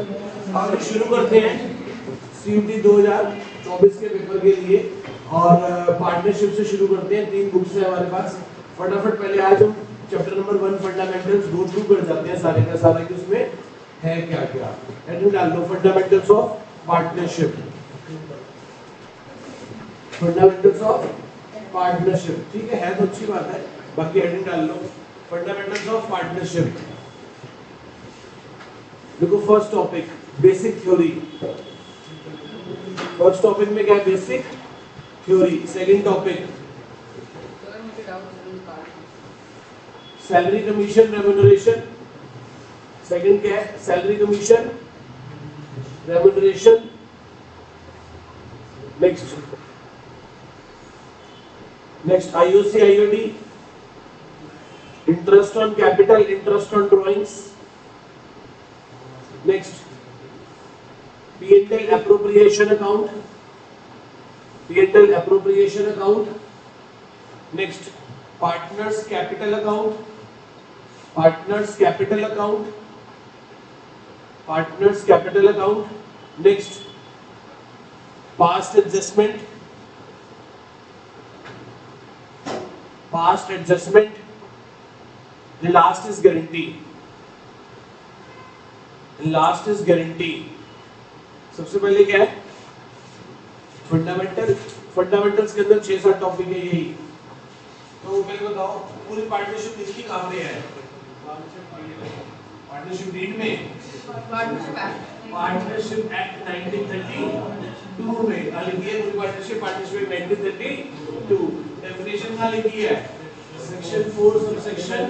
अब शुरू करते हैं सीयूटी 2024 के पेपर के लिए और पार्टनरशिप से शुरू करते हैं। 3 बुक्स है हमारे पास। फटाफट पहले आज हम chapter number 1 fundamentals go through कर जाते हैं सारे का सारा कि उसमें है क्या क्या। हेडिंग डाल दो fundamentals of partnership. Fundamentals of partnership, ठीक है तो अच्छी बात है। बाकी हेडिंग डाल लो फंडामेंटल्स ऑफ पार्टनरशिप। देखो first topic basic theory. First topic में क्या है? Basic theory. Second topic salary commission remuneration. Second क्या है? Salary commission remuneration. Next IOC IOD, interest on capital, interest on drawings. Next P&L appropriation account, P&L appropriation account. Next partners capital account, partners capital account, partners capital account. Next past adjustment, past adjustment. The last is guarantee. The last is guarantee. सबसे पहले क्या है? Fundamental. Fundamentals के अंदर 6-7 topic है यही। तो पहले बताओ पूरी पार्टनरशिप लिखी कहाँ पे है? पार्टनरशिप डीड में, पार्टनरशिप एक्ट 1932 में कहाँ लिखी है पूरी पार्टनरशिप? पार्टनरशिप 1932। डेफिनेशन कहाँ लिखी है? Section 4 subsection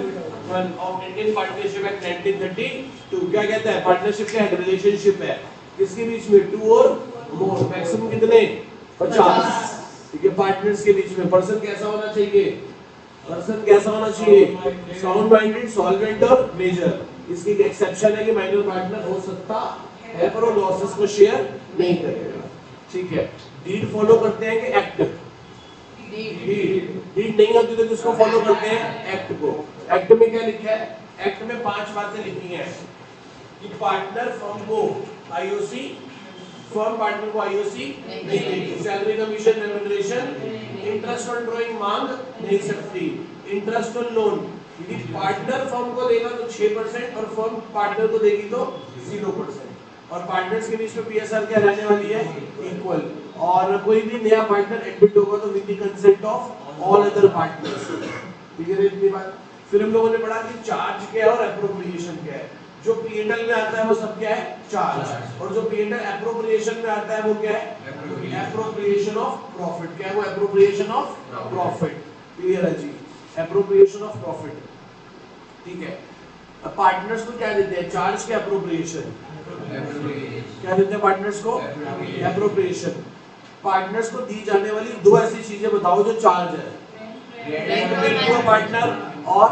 1 of Indian partnership act 1932। क्या कहता है? पार्टनरशिप क्या है? रिलेशनशिप है किसके बीच में? 2 और मोर। मैक्सिमम कितने? 50। ठीक है। पार्टनर्स के बीच में पर्सन कैसा होना चाहिए? पर्सन कैसा होना चाहिए? साउंड माइंडेड, सॉल्वेंट और मेजर। इसकी एक्सेप्शन है कि माइनर पार्टनर हो सकता है पर वो लॉसेस को शेयर नहीं करेगा। ठीक है। डीड फॉलो करते हैं कि एक्ट? डीड नहीं होती तो किसको फॉलो करते हैं? एक्ट को। एक्ट में क्या लिखा है? एक्ट में 5 बातें लिखी हैं कि पार्टनर फर्म को आईओसी, फर्म पार्टनर को आईओसी नहीं देगी। Salary commission remuneration, interest on drawing मांग नहीं सकती। इंटरेस्ट ऑन लोन यदि पार्टनर फर्म को देगा तो 6% और फर्म पार्टनर को देगी तो 0%। और पार्टनर्स के बीच में पीएसआर क्या रहने वाली है? इक्वल। और कोई भी नया पार्टनर एडमिट होगा तो with the consent of all other partners. ठीक है इतनी बात। फिर हम लोगों ने पढ़ा कि चार्ज क्या है और एप्रोप्रिएशन क्या है। जो P&L में आता है वो सब क्या है? चार्ज। और जो P&L एप्रोप्रिएशन में आता है वो क्या है? Appropriation of profit. क्या है वो? Appropriation of profit. क्लियर है जी? Appropriation of profit. ठीक है। अब पार्टनर्स को क्या देते हैं? चार्ज के एप्रोप्रिएशन। क्या देते हैं पार्टनर्स को? एप्रोप्रिएशन। पार्टनर्स को दी जाने वाली 2 ऐसी चीजें बताओ जो चार्ज है। पार्टनर और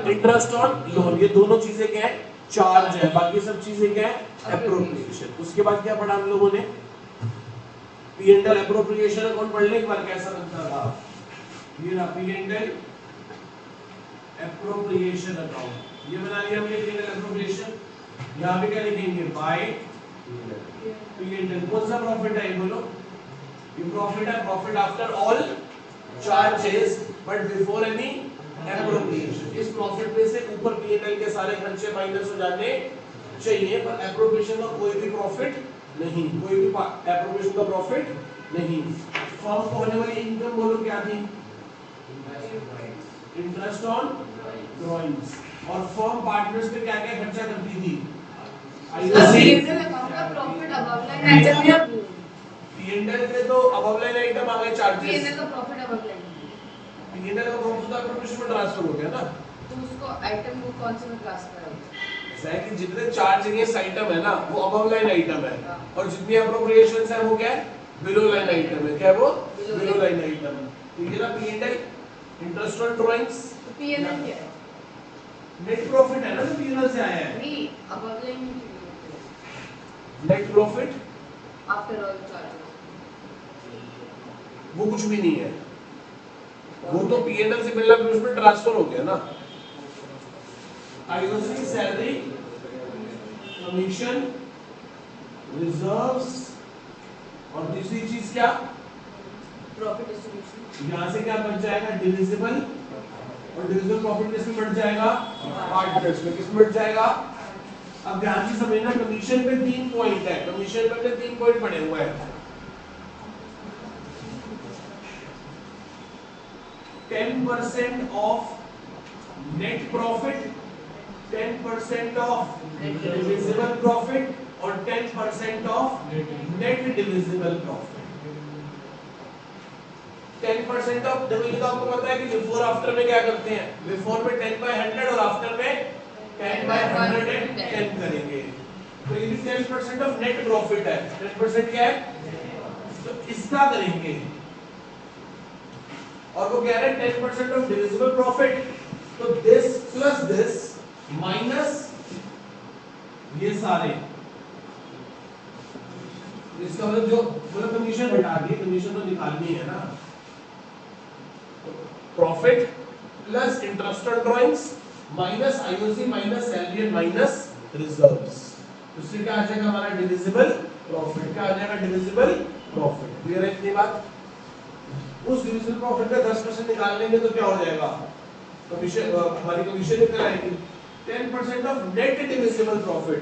इंटरेस्ट ऑन लोन। ये दोनों चीजें क्या है? चार्ज है। बाकी सब चीजें क्या है? एप्रोप्रिएशन। उसके बाद क्या पढ़ा हम लोगों ने? P&L एप्रोप्रिएशन अकाउंट पढ़ ले एक बार कैसा बनता था। ये रहा P&L एप्रोप्रिएशन अकाउंट। ये बना लिया हमने P&L एप्रोप्रिएशन। यहाँ पे क्या लिखेंगे? Bye P&L। कौन सा प्रॉफिट है ये बोलो? ये प्रॉफिट है। Profit after all charges but before any appropriation. इस प्रॉफिट में से ऊपर P&L के सारे खर्चे माइनस हो जाने चाहिए पर एप्रोप्रिएशन का कोई भी प्रॉफिट नहीं। कोई भी एप्रोप्रिएशन का प्रॉफिट नहीं। फर्म को होने वाली इनकम बोलो क्या थी? Interest on drawings. और फर्म पार्टनर्स पे क्या क्या खर्चा करती थी? P&L पे तो अबव लाइन आइटम आ गए चार्जेस। P&L का प्रॉफिट अबव लाइन। P&L का प्रॉफिट तो एप्रोप्रिएशन में ट्रांसफर हो गया ना। तो उसको आइटम को कौन से में ट्रांसफर होगा? ऐसा है कि जितने चार्ज अगेंस्ट आइटम है ना वो अबव लाइन आइटम है और जितनी एप्रोप्रिएशंस है वो क्या है? बिलो लाइन आइटम है। क्या है वो? Below line item. तो ये ना P&L इंटरेस्ट ऑन ड्राइंग्स। तो P&L क्या है? नेट प्रॉफिट है ना जो P&L से आया है। नहीं above line net profit after all charges वो कुछ भी नहीं है। वो तो P&L से बिल उसमें ट्रांसफर हो गया ना। आईओसी सैलरी कमीशन, रिजर्व्स, और दूसरी चीज क्या, प्रॉफिट डिस्ट्रीब्यूशन। यहां से क्या बच जाएगा, डिविजिबल, और डिविजिबल प्रॉफिट किसमें बढ़ जाएगा, पार्टनर्स में। किसमें बढ़ जाएगा, अब ध्यान से समझना, कमीशन पे 3 पॉइंट है, कमीशन पे अपने 3 पॉइंट पड़े हुए हैं। 10% of net profit, 10% of divisible profit, और 10% of net divisible profit. 10% of divisible, आपको पता है कि बिफोर आफ्टर में क्या करते हैं, बिफोर में 10/100 और आफ्टर में 10/110 करेंगे। तो ये 10% ऑफ नेट प्रॉफिट है, 10% क्या है, तो इसका करेंगे। और वो कह रहे हैं 10% ऑफ डिविजिबल प्रॉफिट, तो दिस प्लस दिस माइनस ये सारे, इसका मतलब जो मतलब कमीशन हटा दी, कमीशन तो निकालनी है ना, profit plus interest on drawings minus IOC minus salary and minus reserves, उससे क्या आ जाएगा हमारा डिविजिबल प्रॉफिट। क्या आ जाएगा, डिविजिबल प्रॉफिट। क्लियर है इतनी बात। उस डिविजिबल प्रॉफिट का 10% निकाल लेंगे तो क्या हो जाएगा, कमीशन, हमारी कमीशन निकल आएगी। 10% ऑफ नेट डिविजिबल प्रॉफिट,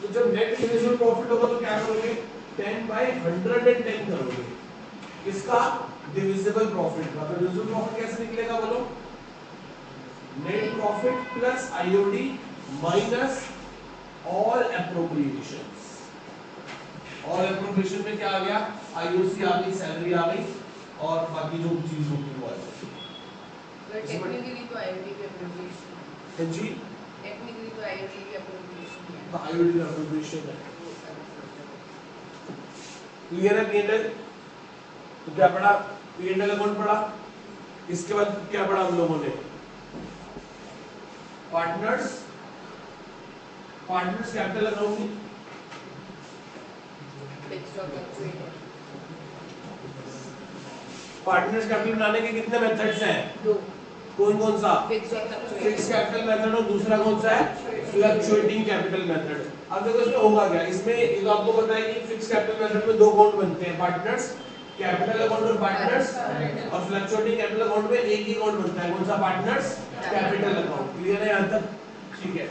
तो जब नेट डिविजिबल प्रॉफिट होगा तो क्या करोगे, 10/110 करोगे, इसका डिविजिबल प्रॉफिट का। तो डिविजिबल प्रॉफिट कैसे निकलेगा बोलो, net profit plus IOD minus all appropriations. All appropriation में क्या आ गया, आईओसी आ गई, सैलरी आ गई, और बाकी जो चीज होगी वो आ जाएगी। टेक्निकली तो आईओडी की एप्रोप्रिएशन है जी, टेक्निकली तो आईओडी की एप्रोप्रिएशन है। तो आईओडी का एप्रोप्रिएशन है। क्लियर है पीएनएल। तो क्या पढ़ा, पीएनएल अकाउंट पढ़ा, इसके बाद क्या पढ़ा हम लोगों ने, partners, partners capital account, fixed और फ्लक्चुएटिंग, पार्टनर्स कैपिटल बनाने के कितने मेथड्स हैं, 2, कौन कौन सा, फिक्स्ड और फिक्स फ्लक्चुएटिंग। कैपिटल मेथड, और दूसरा कौन सा है, फ्लक्चुएटिंग कैपिटल मेथड। अब देखो इसमें होगा क्या, इसमें ये तो आपको पता है कि फिक्स कैपिटल मेथड में 2 अकाउंट बनते हैं, पार्टनर्स कैपिटल अकाउंट और पार्टनर्स, और फ्लक्चुएटिंग कैपिटल अकाउंट में एक ही अकाउंट बनता है, कौन सा, पार्टनर्स कैपिटल अकाउंट। क्लियर है यहां तक, ठीक है।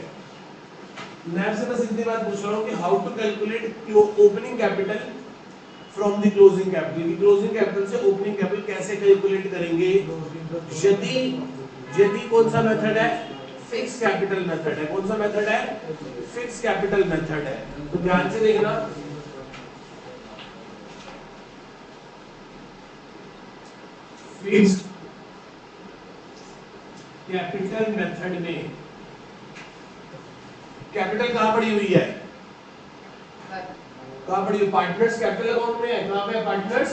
मैं आपसे बस इतनी बात पूछ रहा हूं कि how to calculate opening capital from the closing capital, closing capital से ओपनिंग कैपिटल कैसे कैलकुलेट करेंगे, यदि कौन सा मेथड है, फिक्स कैपिटल मेथड है। कौन सा मेथड है, फिक्स कैपिटल मेथड है। तो ध्यान से देखना, फिक्स्ड कैपिटल मेथड में कैपिटल कहां पड़ी हुई है, कहां पड़ी हुई, पार्टनर्स कैपिटल अकाउंट में है। कहां पे है, पार्टनर्स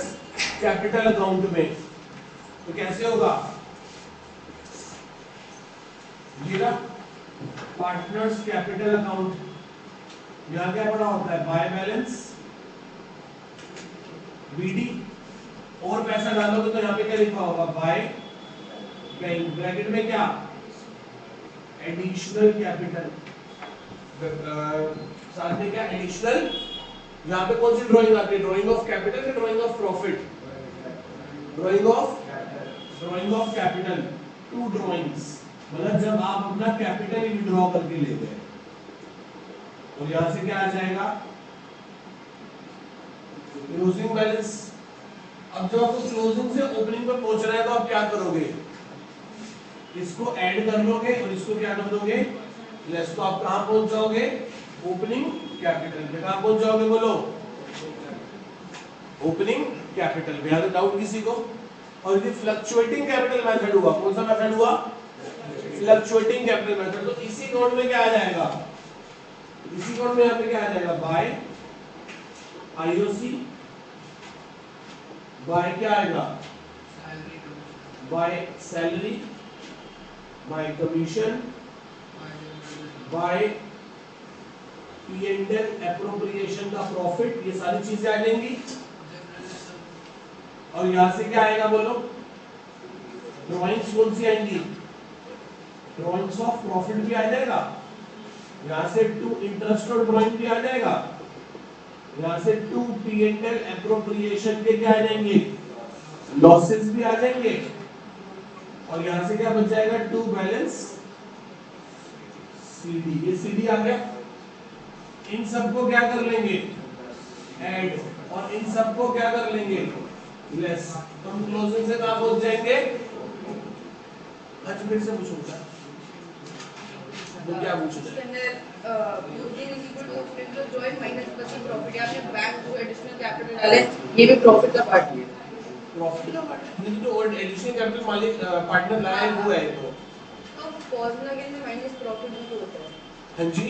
कैपिटल अकाउंट में। तो कैसे होगा, ये ना पार्टनर्स कैपिटल अकाउंट, यहां क्या पड़ा होता है, बाय बैलेंस बीडी, और पैसा डालोगे तो यहाँ पे क्या लिखा होगा, बाय बैंक, ब्रैकेट में क्या, एडिशनल कैपिटल, साथ में क्या, एडिशनल। यहाँ पे कौन सी ड्राइंग आती है, ड्राइंग ऑफ कैपिटल या drying of profit, drying of capital, 2 drawings, मतलब जब आप अपना कैपिटल विड्रॉ करके ले गए, और यहां से क्या आ जाएगा, क्लोजिंग बैलेंस। अब जब आपको क्लोजिंग से ओपनिंग पर पहुंचना है तो आप क्या करोगे, इसको ऐड कर लोगे और इसको क्या कर दोगे, लेस। तो आप कहां पहुंच जाओगे, ओपनिंग कैपिटल पे। कहां पहुंच जाओगे बोलो, ओपनिंग कैपिटल पे। यहां डाउट किसी को। और ये फ्लक्चुएटिंग कैपिटल मेथड हुआ, कौन सा मेथड हुआ, फ्लक्चुएटिंग कैपिटल मेथड। तो इसी अकाउंट में क्या आ जाएगा, इसी अकाउंट में यहां पे क्या आ जाएगा, बाय आईओसी, बाय क्या आएगा, by salary, by commission, by PNL appropriation का प्रॉफिट, ये सारी चीजें आ जाएंगी। और यहां से क्या आएगा बोलो, ड्राइंग्स कौन सी आएंगी, ड्राइंग्स ऑफ प्रॉफिट भी आ जाएगा, यहाँ से टू इंटरेस्ट और ड्राइंग भी आ जाएगा, यहाँ से टू P&L एप्रोप्रिएशन के क्या आ जाएंगे, लॉसेस भी आ जाएंगे, और यहाँ से क्या बच जाएगा, टू बैलेंस CD। ये CD आ गया। इन सबको क्या कर लेंगे, ऐड, और इन सबको क्या कर लेंगे, लेस। तो हम क्लोजिंग से कहां पहुंच जाएंगे, अच्छा फिर से पूछूंगा वो क्या पूछ रहे हैं। Closing is equal to opening तो जॉइंट माइनस बची प्रॉफिट, आपने बैंक को एडिशनल कैपिटल डाले, ये भी प्रॉफिट का पार्ट है। प्रॉफिट का पार्ट नहीं, तो और एडिशनल कैपिटल मालिक पार्टनर लाया है वो है। तो फॉर्मूला के अंदर माइनस प्रॉफिट भी तो होता है। हां जी,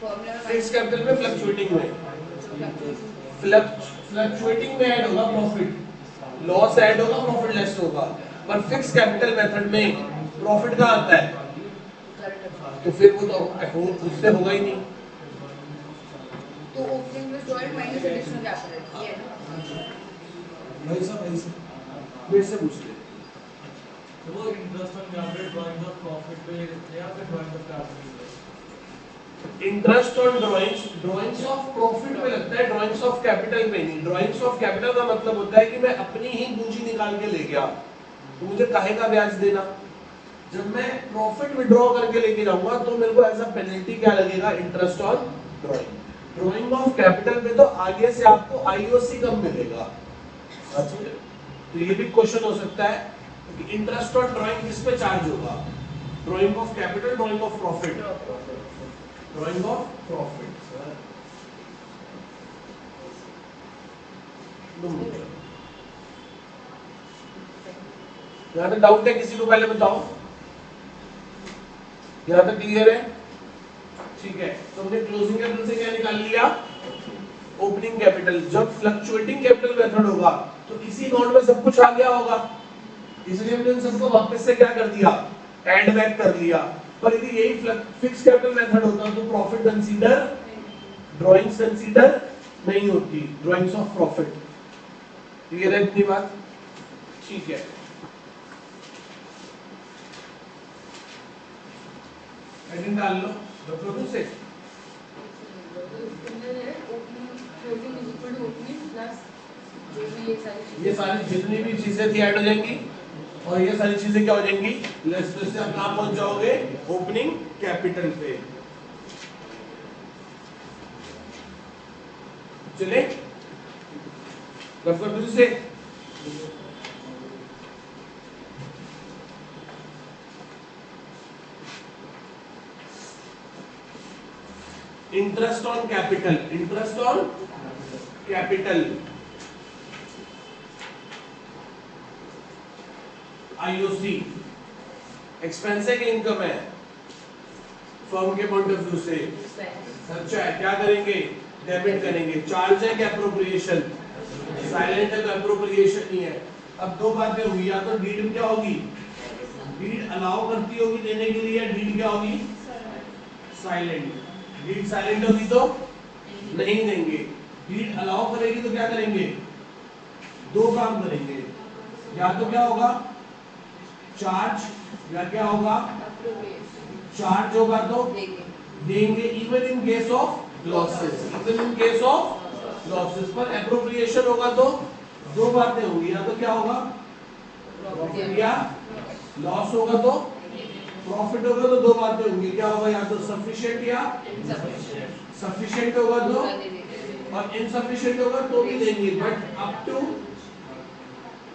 फॉर्मूला में फिक्स कैपिटल में फ्लक्चुएटिंग में, फ्लक्चुएटिंग में ऐड होगा प्रॉफिट, लॉस ऐड होगा, प्रॉफिट लेस होगा, पर फिक्स कैपिटल मेथड में प्रॉफिट का आता है, तो फिर वो तो उससे होगा ही नहीं। तो ओपनिंग में जॉइंट माइनस एडिशनल कैपिटल ये है ना, भाई साहब फिर से पूछ ले। तो वो interest on capital drying of profit पे या फिर ड्राइंग ऑफ कैपिटल पे, interest on drawings of profit पे लगता है, ड्राइंग्स ऑफ कैपिटल पे नहीं। ड्राइंग्स ऑफ कैपिटल का मतलब होता है कि मैं अपनी ही पूंजी निकाल के ले गया, तो मुझे काहे का ब्याज देना। जब मैं प्रॉफिट विड्रॉ करके लेके जाऊंगा तो मेरे को ऐसा पेनल्टी क्या लगेगा, interest on drawing. Drying of capital में तो आगे से आपको आईओसी कम मिलेगा। अच्छा, तो ये भी क्वेश्चन हो सकता है कि इंटरेस्ट ऑन ड्राइंग किस पे चार्ज होगा, drying of capital, drying of profit, drying of profit. यहाँ तक डाउट है किसी को, पहले बताओ। यहाँ तक क्लियर है, ठीक है। तो हमने क्लोजिंग कैपिटल से क्या निकाल लिया, ओपनिंग कैपिटल। जब फ्लक्चुएटिंग कैपिटल मेथड होगा तो इसी अकाउंट में सब कुछ आ गया होगा, इसलिए हमने इन सबको वापस से क्या कर दिया, ऐड बैक कर लिया। पर यदि यही फिक्स कैपिटल मेथड होता तो प्रॉफिट कंसीडर, ड्राइंग्स कंसीडर नहीं होती, ड्राइंग्स ऑफ प्रॉफिट। क्लियर है इतनी बात, ठीक है। हेडिंग डाल लो डॉक्टर से। Closing is equal to opening plus जो भी ये सारी जितनी भी चीजें थी ऐड हो जाएंगी, और ये सारी चीजें क्या हो जाएंगी, लेस। तो इससे आप कहां पहुंच जाओगे, ओपनिंग कैपिटल पे। चले डॉक्टर से interest on capital, interest on capital IOC expense है कि इनकम है, फर्म के पॉइंट ऑफ व्यू से खर्चा है, क्या करेंगे, डेबिट करेंगे। चार्ज है क्या, एप्रोप्रिएशन, साइलेंट है तो एप्रोप्रिएशन नहीं है। अब दो बातें हुई, या तो डीड क्या होगी, डीड अलाउ करती होगी देने के लिए, डीड क्या होगी, साइलेंट। डीड साइलेंट होगी तो नहीं देंगे, डीड अलाउ करेगी तो क्या करेंगे, दो काम करेंगे, या तो क्या होगा चार्ज, या क्या होगा, चार्ज होगा तो देंगे, even in case of losses, even in case of losses. पर एप्रोप्रिएशन होगा तो दो बातें होंगी, या तो क्या होगा प्रॉफिट, या लॉस होगा तो प्रॉफिट होगा, तो दो बातें होंगी, क्या होगा, या तो सफिशिएंट या सफिशिएंट होगा तो, और इनसफिशिएंट होगा तो भी देंगे, but up to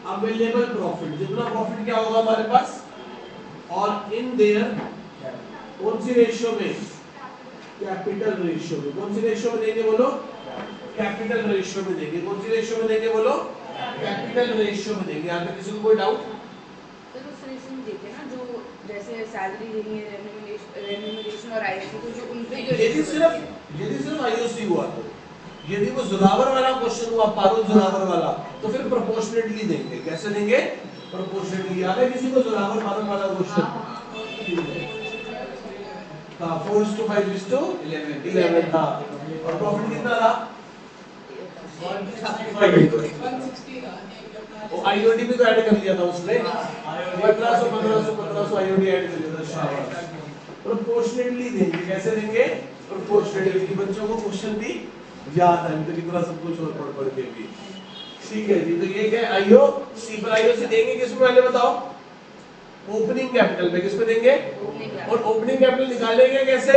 available profit, जितना प्रॉफिट क्या होगा हमारे पास, और इन देयर कौन सी रेशियो में, कैपिटल रेशियो में। कौन सी रेशियो में देंगे बोलो, कैपिटल रेशियो में देंगे। कौन सी रेशियो में देंगे बोलो, कैपिटल रेशियो में देंगे। यहाँ पे किसी को कोई डाउट, तो उस रेशियो में देखे ना, जो जैसे सैलरी देनी है, रेम्यूनरेशन और आईओसी, तो जो उनपे जो यदि सिर्फ आईओसी हुआ तो, यदि वो जोरावर वाला क्वेश्चन हुआ, पारुल जोरावर वाला, तो फिर प्रोपोर्शनेटली देंगे। कैसे देंगे, प्रोपोर्शनेटली। याद है किसी को जोरावर पारुल वाला क्वेश्चन, हाँ 4:5:11, हाँ। और प्रॉफिट कितना था, 160। आईओडी भी तो ऐड कर लिया था उसने, 1500 आईओडी ऐड कर लिया था। प्रोपोर्शनेटली देंगे। कैसे देंगे? प्रोपोर्शनेटली। बच्चों को क्वेश्चन भी याद है तो कितना सब कुछ और पढ़ के भी। ठीक है जी, तो ये क्या आईओसी पर आईओसी देंगे किसमें पहले बताओ? ओपनिंग कैपिटल पे। किस पे देंगे? और ओपनिंग कैपिटल निकालेंगे कैसे?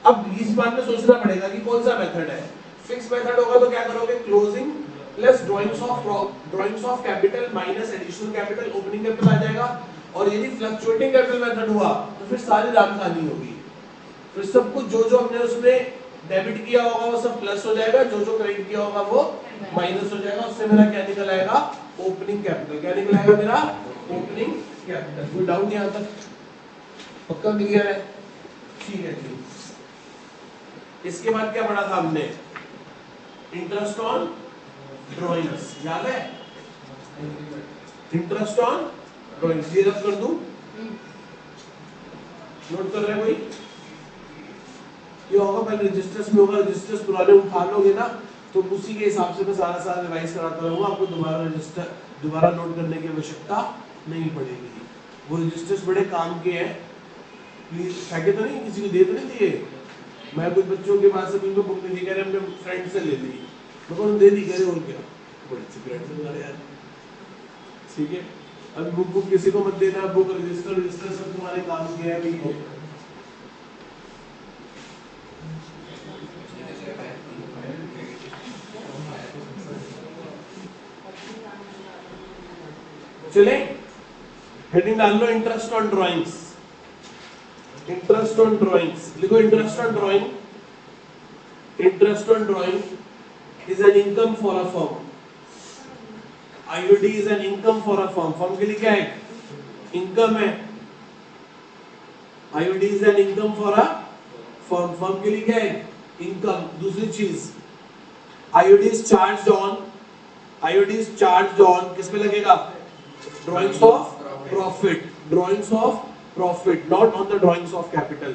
अब इस बात में सोचना पड़ेगा कि कौन सा मेथड है। फिक्स मेथड होगा तो क्या करोगे? Closing plus drawings of capital minus additional capital, opening capital आ जाएगा। और यदि फ्लक्चुएटिंग कैपिटल मेथड हुआ तो फिर सारी राम कहानी होगी। फिर सब कुछ जो हमने उसमें डेबिट किया होगा वो सब प्लस हो जाएगा, जो क्रेडिट किया होगा वो माइनस हो जाएगा। उससे मेरा क्या निकल आएगा? Opening capital. क्या निकल आएगा मेरा? Opening capital. कोई डाउट यहां तक? पक्का क्लियर है? ठीक है जी। इसके बाद क्या पढ़ा था हमने? इंटरेस्ट ऑन ड्राइंग्स, याद है? इंटरेस्ट ऑन ड्राइंग्स ये रख कर दूं? नोट कर रहे कोई? ये होगा पहले रजिस्टर्स में होगा, रजिस्टर्स पुराने उठा लोगे ना तो उसी के हिसाब से मैं सारा रिवाइज कराता रहूंगा। आपको दोबारा नोट करने की आवश्यकता नहीं पड़ेगी। वो रजिस्टर्स बड़े काम के हैं। प्लीज फेंके तो नहीं, किसी को दे तो नहीं दिए? मैं कुछ बच्चों के पास से उनको बुक नहीं कह रहे, अपने फ्रेंड से ले ली, मैं को दे दी, कह रहे और क्या बड़े सिगरेट से यार। ठीक है, अब बुक किसी को मत देना। बुक रजिस्टर सब तुम्हारे काम के हैं भाई। चले हेडिंग डाल लो, interest on drawings. Interest on drawings लिखो। Interest on drawing, interest on drawing is an income for a firm. IOD is an income for a firm. Firm के लिए क्या है? इनकम है। IOD is an income for a firm. Firm के लिए क्या है? इनकम। दूसरी चीज, IOD is charged on, IOD is charged on किस पे लगेगा? Drawings of profit, drawings of profit, not on the drawings of capital.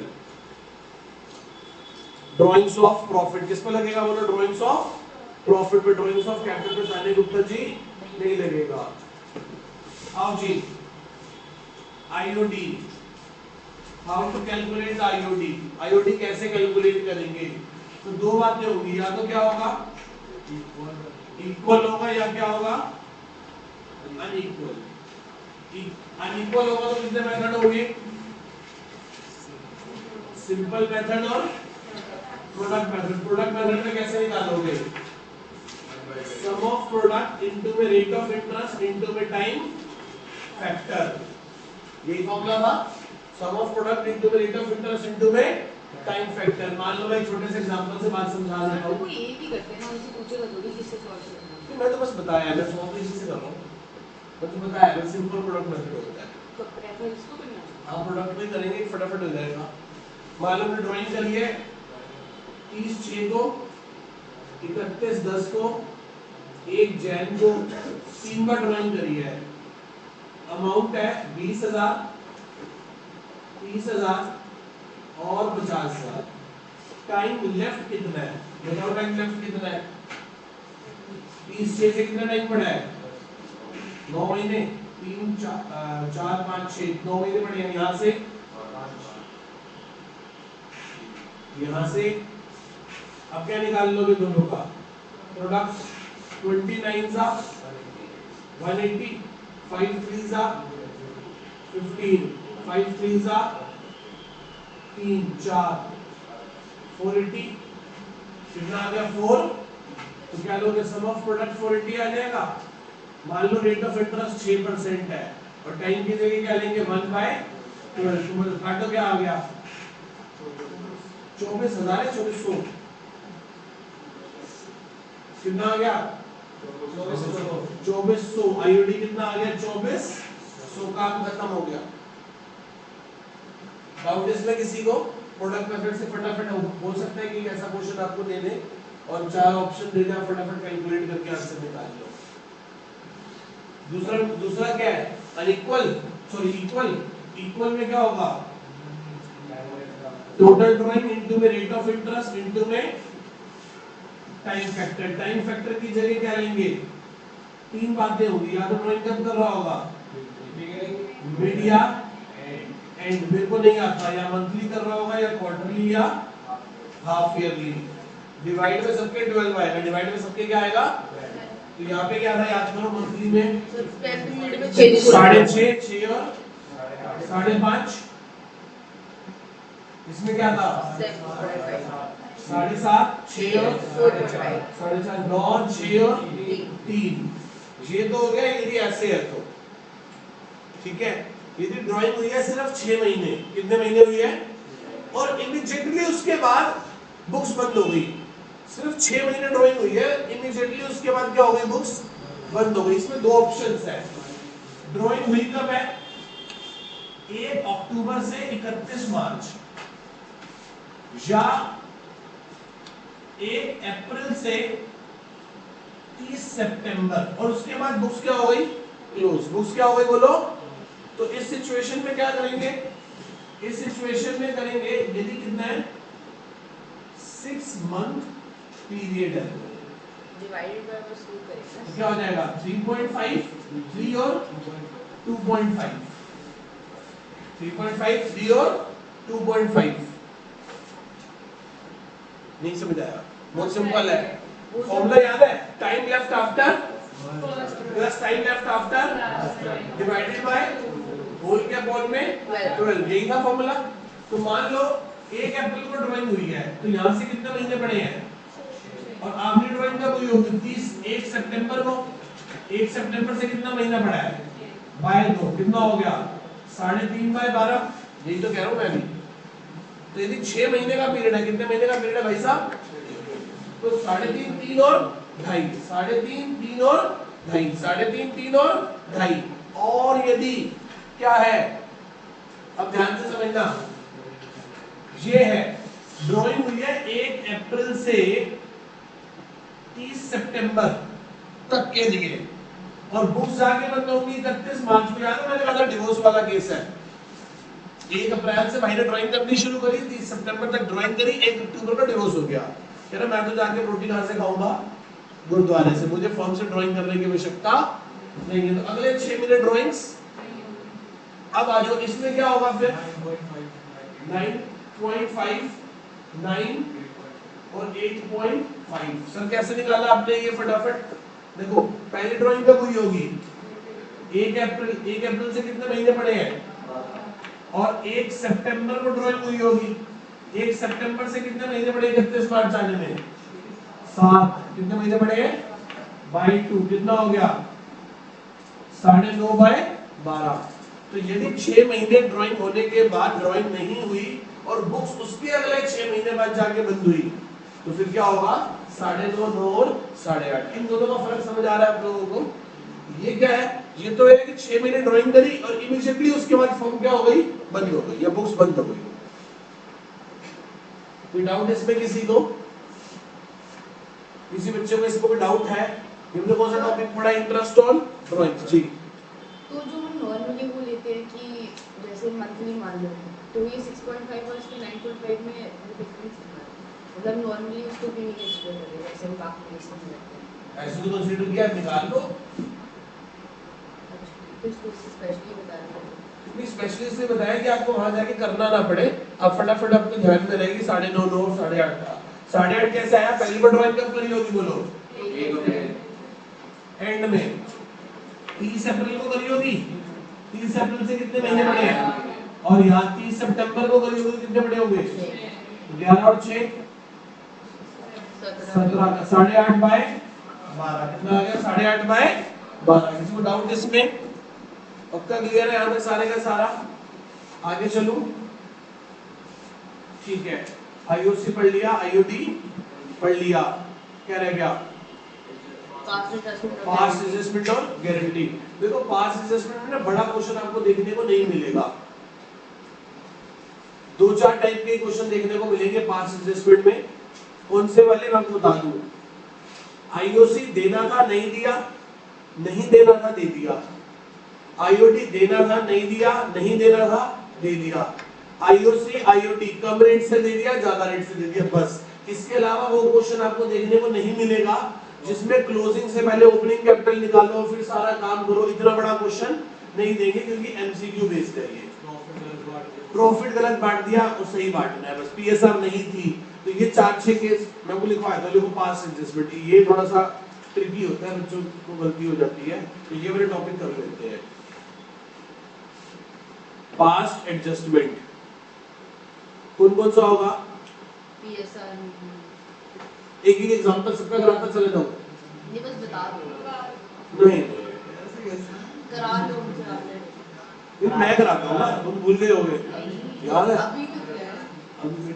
Drawings of profit किस पे लगेगा? बोलो ड्राइंग्स ऑफ प्रॉफिट पे। ड्राइंग्स ऑफ कैपिटल पे साने गुप्ता जी नहीं लगेगा। आओ जी, IOD, how to calculate IOD. IOD कैसे कैलकुलेट करेंगे? तो दो बातें होंगी, या तो क्या होगा? इक्वल होगा या क्या होगा? अनइक्वल। अनइक्वल होगा तो कितने मेथड होंगे? सिंपल मेथड और प्रोडक्ट मेथड। प्रोडक्ट मेथड में कैसे निकालोगे? सम ऑफ प्रोडक्ट इनटू में रेट ऑफ इंटरेस्ट इनटू में टाइम फैक्टर। यही फॉर्मूला था। सम ऑफ प्रोडक्ट इनटू में रेट ऑफ इंटरेस्ट इनटू में टाइम फैक्टर। मान लो मैं एक छोटे से एग्जांपल से बात समझा देता हूं। ये भी करते हैं ना, उनसे पूछेगा थोड़ी किससे सॉल्व करना है। मैं तो बस बताया, मैं सॉल्व इसी से कर रहा हूं। मैं तो बताया बस सिंपल प्रोडक्ट मेथड होता है। तो प्रेफर इसको करना है। हां, प्रोडक्ट में करेंगे फटाफट हो जाएगा। मान लो हमने ड्राइंग करी है 30/6 को, 31/10 को, 1 जैन को, 3 बार ड्राइंग करी है। अमाउंट है 20,000, 30,000 और 50,000। टाइम लेफ्ट कितना है? बताओ टाइम लेफ्ट कितना है? 30/6 से कितना टाइम पड़ा है? 9 महीने। 3 4 5 6 9 महीने पड़े हैं। यहाँ से अब क्या निकाल लोगे दोनों का? प्रोडक्ट 29 सा 180, 5 3 सा 15, 5 3 सा 3 4 480। कितना आ गया? 4। तो क्या लोगे? सम ऑफ प्रोडक्ट 480 आ जाएगा। मान लो रेट ऑफ इंटरेस्ट 6% है और टाइम की जगह क्या लेंगे? 1/12। काटो, क्या आ गया? 24,000 है, 2400। कितना आ गया? 2400। आईओडी कितना आ गया? 2400। काम खत्म हो गया। डाउट इसमें किसी को? प्रोडक्ट मेथड से फटाफट हो सकता है कि ऐसा क्वेश्चन आपको दे दे और 4 ऑप्शन दे दे, आप फटाफट कैलकुलेट करके आंसर निकाल लो। दूसरा क्या है? Unequal, sorry equal. इक्वल में क्या होगा? टोटल ड्राइंग इनटू में रेट ऑफ इंटरेस्ट इनटू में टाइम फैक्टर। टाइम फैक्टर की जगह क्या लेंगे? 3 बातें होंगी, या तो ड्राइंग कब कर रहा होगा? मिड या एंड मेरे को नहीं आता, या मंथली कर रहा होगा या क्वार्टरली या हाफ ईयरली। डिवाइड में सबके 12 आएगा, डिवाइड में सबके क्या आएगा, तो यहाँ पे क्या था याद करो, मंथली में सर स्क्वायर पीरियड में 6 दिन 6.5 6 और 5.5, इसमें क्या था 7.5 6 और 4.5 9 6 और 3, ये तो हो गया यदि ऐसे है तो, ठीक है। यदि ड्राइंग हुई है सिर्फ 6 महीने, कितने महीने हुई है, और इमीडिएटली उसके बाद बुक्स बंद हो गई, सिर्फ 6 महीने ड्राइंग हुई है, इमीडिएटली उसके बाद क्या हो गई, बुक्स बंद हो गई। इसमें दो ऑप्शंस है, ड्राइंग हुई कब है, 1 अक्टूबर से 31 मार्च, या 1 अप्रैल से 30 सितंबर, और उसके बाद बुक्स क्या हो गई, क्लोज। बुक्स क्या हो गई बोलो, तो इस सिचुएशन में क्या करेंगे, इस सिचुएशन में करेंगे यदि कितना है 6 मंथ पीरियड है, डिवाइडेड बाय बस 2 करेंगे, तो क्या हो जाएगा 3.5 3 और 2.5 3.5 3 और 2.5, नहीं समझ आया, बहुत सिंपल है, फॉर्मूला याद है, time left after plus time left after divided by whole के अपॉन में 12, यही था फॉर्मूला। तो मान लो 1 अप्रैल को ड्राइंग हुई है, तो यहां से कितने महीने पड़े हैं, और आखिरी ड्राइंग कब हुई होगी 1 सितंबर को, 1 सितंबर से कितना महीना पड़ा है बाय 2, कितना हो गया 3.5 बाय 12, यही तो कह रहा हूं मैं भी। तो यदि 6 महीने का पीरियड है, कितने महीने का पीरियड है भाई साहब, तो 3.5 3 और 2.5 3.5 3 और 2.5 3.5 3 और 2.5, और यदि क्या है, अब ध्यान से समझना, ये है ड्राइंग हुई है 1 अप्रैल से 30 सितंबर तक के लिए, और बुक्स जाके बंद होंगी 31 मार्च को। याद है मैंने कहा था डिवोर्स वाला केस है, 1 अप्रैल से भाई ने ड्राइंग करनी शुरू करी, 30 सितंबर तक ड्राइंग करी, 1 अक्टूबर को डिवोर्स हो गया, कह रहा मैं तो जाके रोटी कहां से खाऊंगा, गुरुद्वारे से, मुझे फॉर्म से ड्राइंग करने की आवश्यकता नहीं है। तो अगले 6 महीने ड्राइंग्स, अब आ जाओ इसमें क्या होगा फिर 9.5 9 और 8.5, सर कैसे निकाला आपने ये फटाफट, देखो पहली ड्राइंग कब हुई होगी 1 अप्रैल से कितने महीने पड़े हैं, और 1 सितंबर को ड्राइंग हुई होगी, 1 सितंबर से कितने महीने पड़े 31 मार्च आने में 7, कितने महीने पड़े हैं बाय 2, कितना हो गया 9.5 बाय 12। तो यदि 6 महीने ड्राइंग होने के बाद ड्राइंग नहीं हुई और बुक्स उसके अगले 6 महीने बाद जाके बंद हुई, तो फिर क्या होगा 9.5 9 और 8.5, इन दोनों का फर्क समझ आ रहा है आप लोगों को। ये क्या है, ये तो है कि 6 महीने ड्राइंग करी और इमीडिएटली उसके बाद फॉर्म क्या हो गई, बंद हो गई, या बुक्स बंद हो गई। कोई डाउट इसमें किसी को, किसी बच्चे को इसमें कोई डाउट है, हमने कौन सा टॉपिक पढ़ा, इंटरेस्ट ऑन ड्राइंग जी। तो जो हम नॉर्मली वो लेते हैं कि जैसे मंथली मान लो, तो ये 6.5 और इसके 9.5 में डिफरेंस है, मतलब नॉर्मली उसको भी नहीं एक्सप्लेन करेंगे, जैसे हम बाकी केस में करते हैं ऐसे तो कंसीडर किया, निकाल लो, तो इसको स्पेशली बता रहे हैं, इतनी स्पेशलिस्ट ने बताया कि आपको वहां जाके करना ना पड़े, आप फटाफट आपको ध्यान में रहेगी 9.5 9 और 8.5 का। 8.5 कैसे आया, पहली बार ड्राइंग कब करी होगी बोलो, एंड में 30 अप्रैल को करी होगी, 30 अप्रैल से कितने महीने पड़े हैं, और यहाँ 30 सितंबर को करी होगी, कितने पड़े होंगे 11 और 6 17 का 8.5 बाय 12, कितना आ गया 8.5 बाय 12। किसी को डाउट इसमें, पक्का क्लियर है यहाँ पे सारे का सारा, आगे चलूं, ठीक है, आईओसी पढ़ लिया, आईओडी पढ़ लिया, क्या रह गया पास्ट एडजस्टमेंट और गारंटी। देखो पास्ट एडजस्टमेंट में ना बड़ा क्वेश्चन आपको देखने को नहीं मिलेगा, 2-4 टाइप के क्वेश्चन देखने को मिलेंगे पास्ट एडजस्टमेंट में। कौन से वाले मैं आपको बता दूं, आईओसी देना था नहीं दिया, नहीं देना था दे दिया, आईओडी देना था नहीं दिया, नहीं देना था दे दिया, आईओसी आईओटी कम रेट से दे दिया, ज्यादा रेट से दे दिया, बस। इसके अलावा वो क्वेश्चन आपको देखने को नहीं मिलेगा जिसमें क्लोजिंग से पहले ओपनिंग कैपिटल निकालो फिर सारा काम करो, इतना बड़ा क्वेश्चन नहीं देंगे क्योंकि एमसीक्यू बेस्ड है ये। प्रॉफिट गलत बांट दिया और सही बांटना है बस, पीएसआर नहीं थी। तो ये 4-6 केस मैं को लिखवाया था, लिखो पास एडजस्टमेंट, ये थोड़ा सा ट्रिकी होता है, बच्चों को गलती हो जाती है, तो ये वाले टॉपिक कर लेते हैं। पास्ट एडजस्टमेंट कौन कौन सा होगा? पीएसआर एक एक एग्जांपल सबका कराता चले जाओ। ये बस बता दो, नहीं ऐसे कैसे? करा लो मुझे आपने। फिर मैं कराता हूँ ना, तुम भूल गए होगे, याद है? अभी तो क्या है? अभी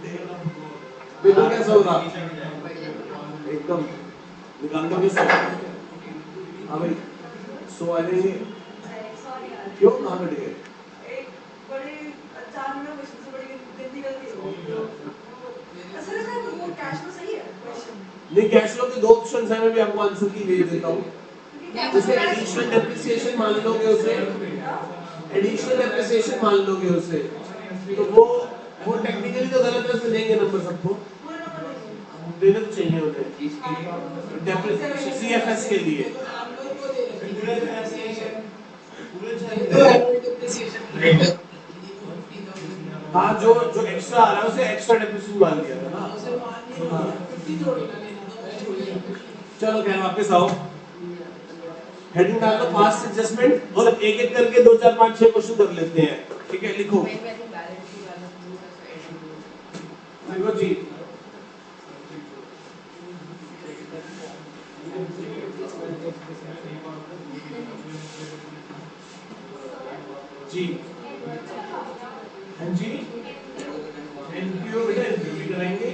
पेपर कैसा होगा? बढ़िया। एकदम निकाल दोगे 100? हाँ भाई 100 आ जाएंगे। क्यों कहाँ कट गए? एक बड़ी अचानक में क्वेश्चन से बड़ी गलती गलती हो गई। असल में वो कैश में सही है क्वेश्चन। नहीं, कैश फ्लो के 2 ऑप्शंस हैं, मैं भी आपको आंसर की भेज देता हूँ। उसमें एडिशनल डेप्रिसिएशन मान लोगे उसे, एडिशनल डेप्रिसिएशन मान लोगे उसे, तो वो टेक्निकली तो गलत है, उसमें देंगे नंबर सबको, पूरे नंबर नहीं देने तो चाहिए उन्हें डेप्रिसिएशन सीएफएस के लिए। हाँ, जो जो एक्स्ट्रा आ रहा है उसे एक्स्ट्रा डेप्रिसिएशन मान लिया था ना। हाँ। चलो खैर वापस आओ, हेडिंग डाल लो पास्ट एडजस्टमेंट, और एक एक करके 2 4 5 6 क्वेश्चन कर लेते हैं, ठीक है? लिखो लिखो जी। जी हाँ जी, एनपीओ बेटा एनपीओ भी कराएंगे।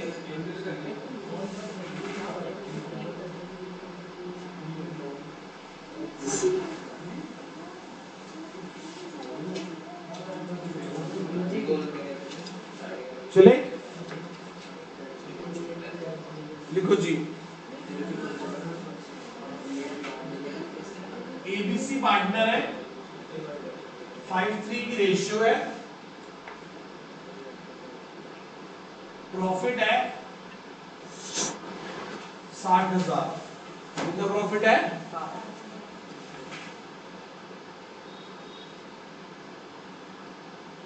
चले लिखो जी, एबीसी पार्टनर है, 5:3 की रेशियो है, प्रॉफिट है 60,000। कितना प्रॉफिट है?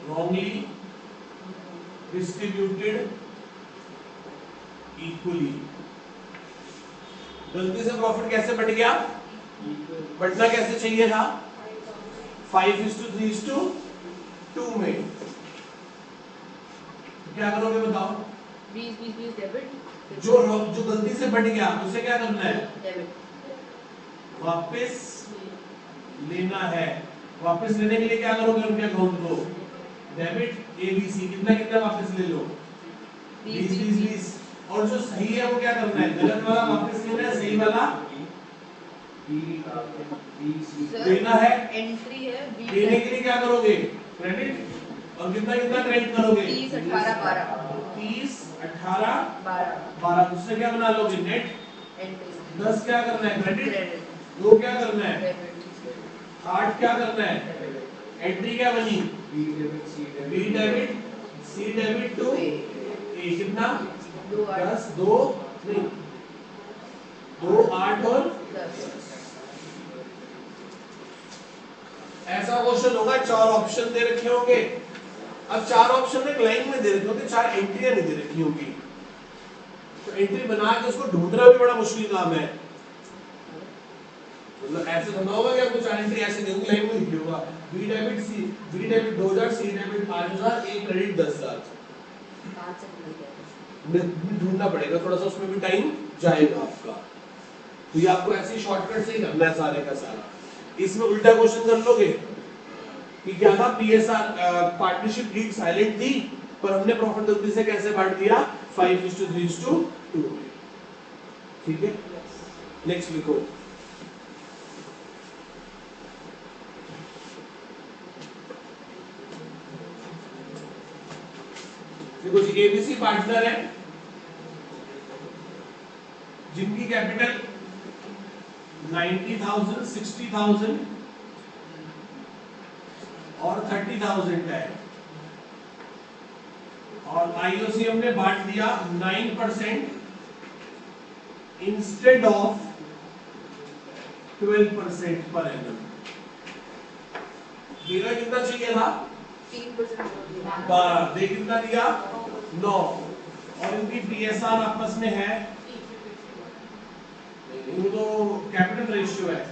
wrongly distributed equally। गलती से प्रॉफिट कैसे बढ़ गया? बढ़ना कैसे चाहिए था? 5:3:2 में। क्या करोगे बताओ? 20 डेबिट, जो गलती से बढ़ गया उसे क्या करना है? डेबिट वापस लेना है। वापस लेने के लिए क्या करोगे उनके अकाउंट को? डेबिट एबीसी, कितना कितना वापस ले लो? 20। और जो सही है वो क्या करना है? गलत वाला वापस लेना है, सही वाला देना है। एंट्री है देने के लिए क्या करोगे? क्रेडिट। और कितना कितना क्रेडिट करोगे? 30 18 12 30 18 12 12। उससे क्या बना लोगे? नेट। एंट्री 10 क्या करना है? क्रेडिट। क्रेडिट 2 क्या करना है? डेबिट 8 क्या करना है? एंट्री क्या बनी? B debit C debit to A. कितना? 10 2 नहीं 2 8 और 10। ऐसा क्वेश्चन होगा, 4 ऑप्शन दे रखे होंगे। अब 4 ऑप्शन एक लाइन में दे रखे होंगे, 4 एंट्रियां नहीं दे रखी होंगी, तो एंट्री बना के उसको ढूंढना भी बड़ा मुश्किल काम है। मतलब ऐसे तो ना होगा कि आपको 4 एंट्री ऐसे देंगे, लाइन में लिखी होगा B debit C, B debit 2000, C debit 5000, A credit 10000। ढूंढना पड़ेगा थोड़ा सा, उसमें भी टाइम जाएगा आपका। तो ये आपको ऐसे ही शॉर्टकट से ही करना है सारे का सारा। इसमें उल्टा क्वेश्चन कर लोगे कि क्या था? पीएसआर पार्टनरशिप डीड साइलेंट थी, पर हमने प्रॉफिट गलती से कैसे बांट दिया? 5:3:2। ठीक है, नेक्स्ट लिखो। देखो जी, एबीसी पार्टनर है जिनकी कैपिटल 90,000, 60,000 और 30,000 है, और आईओसी हमने बांट दिया 9% इंस्टेड ऑफ 12% पर एनम। देना कितना चाहिए था? 3% 12 दे कितना दिया 9 और इनकी पीएसआर आपस में है वो तो कैपिटल रेशियो है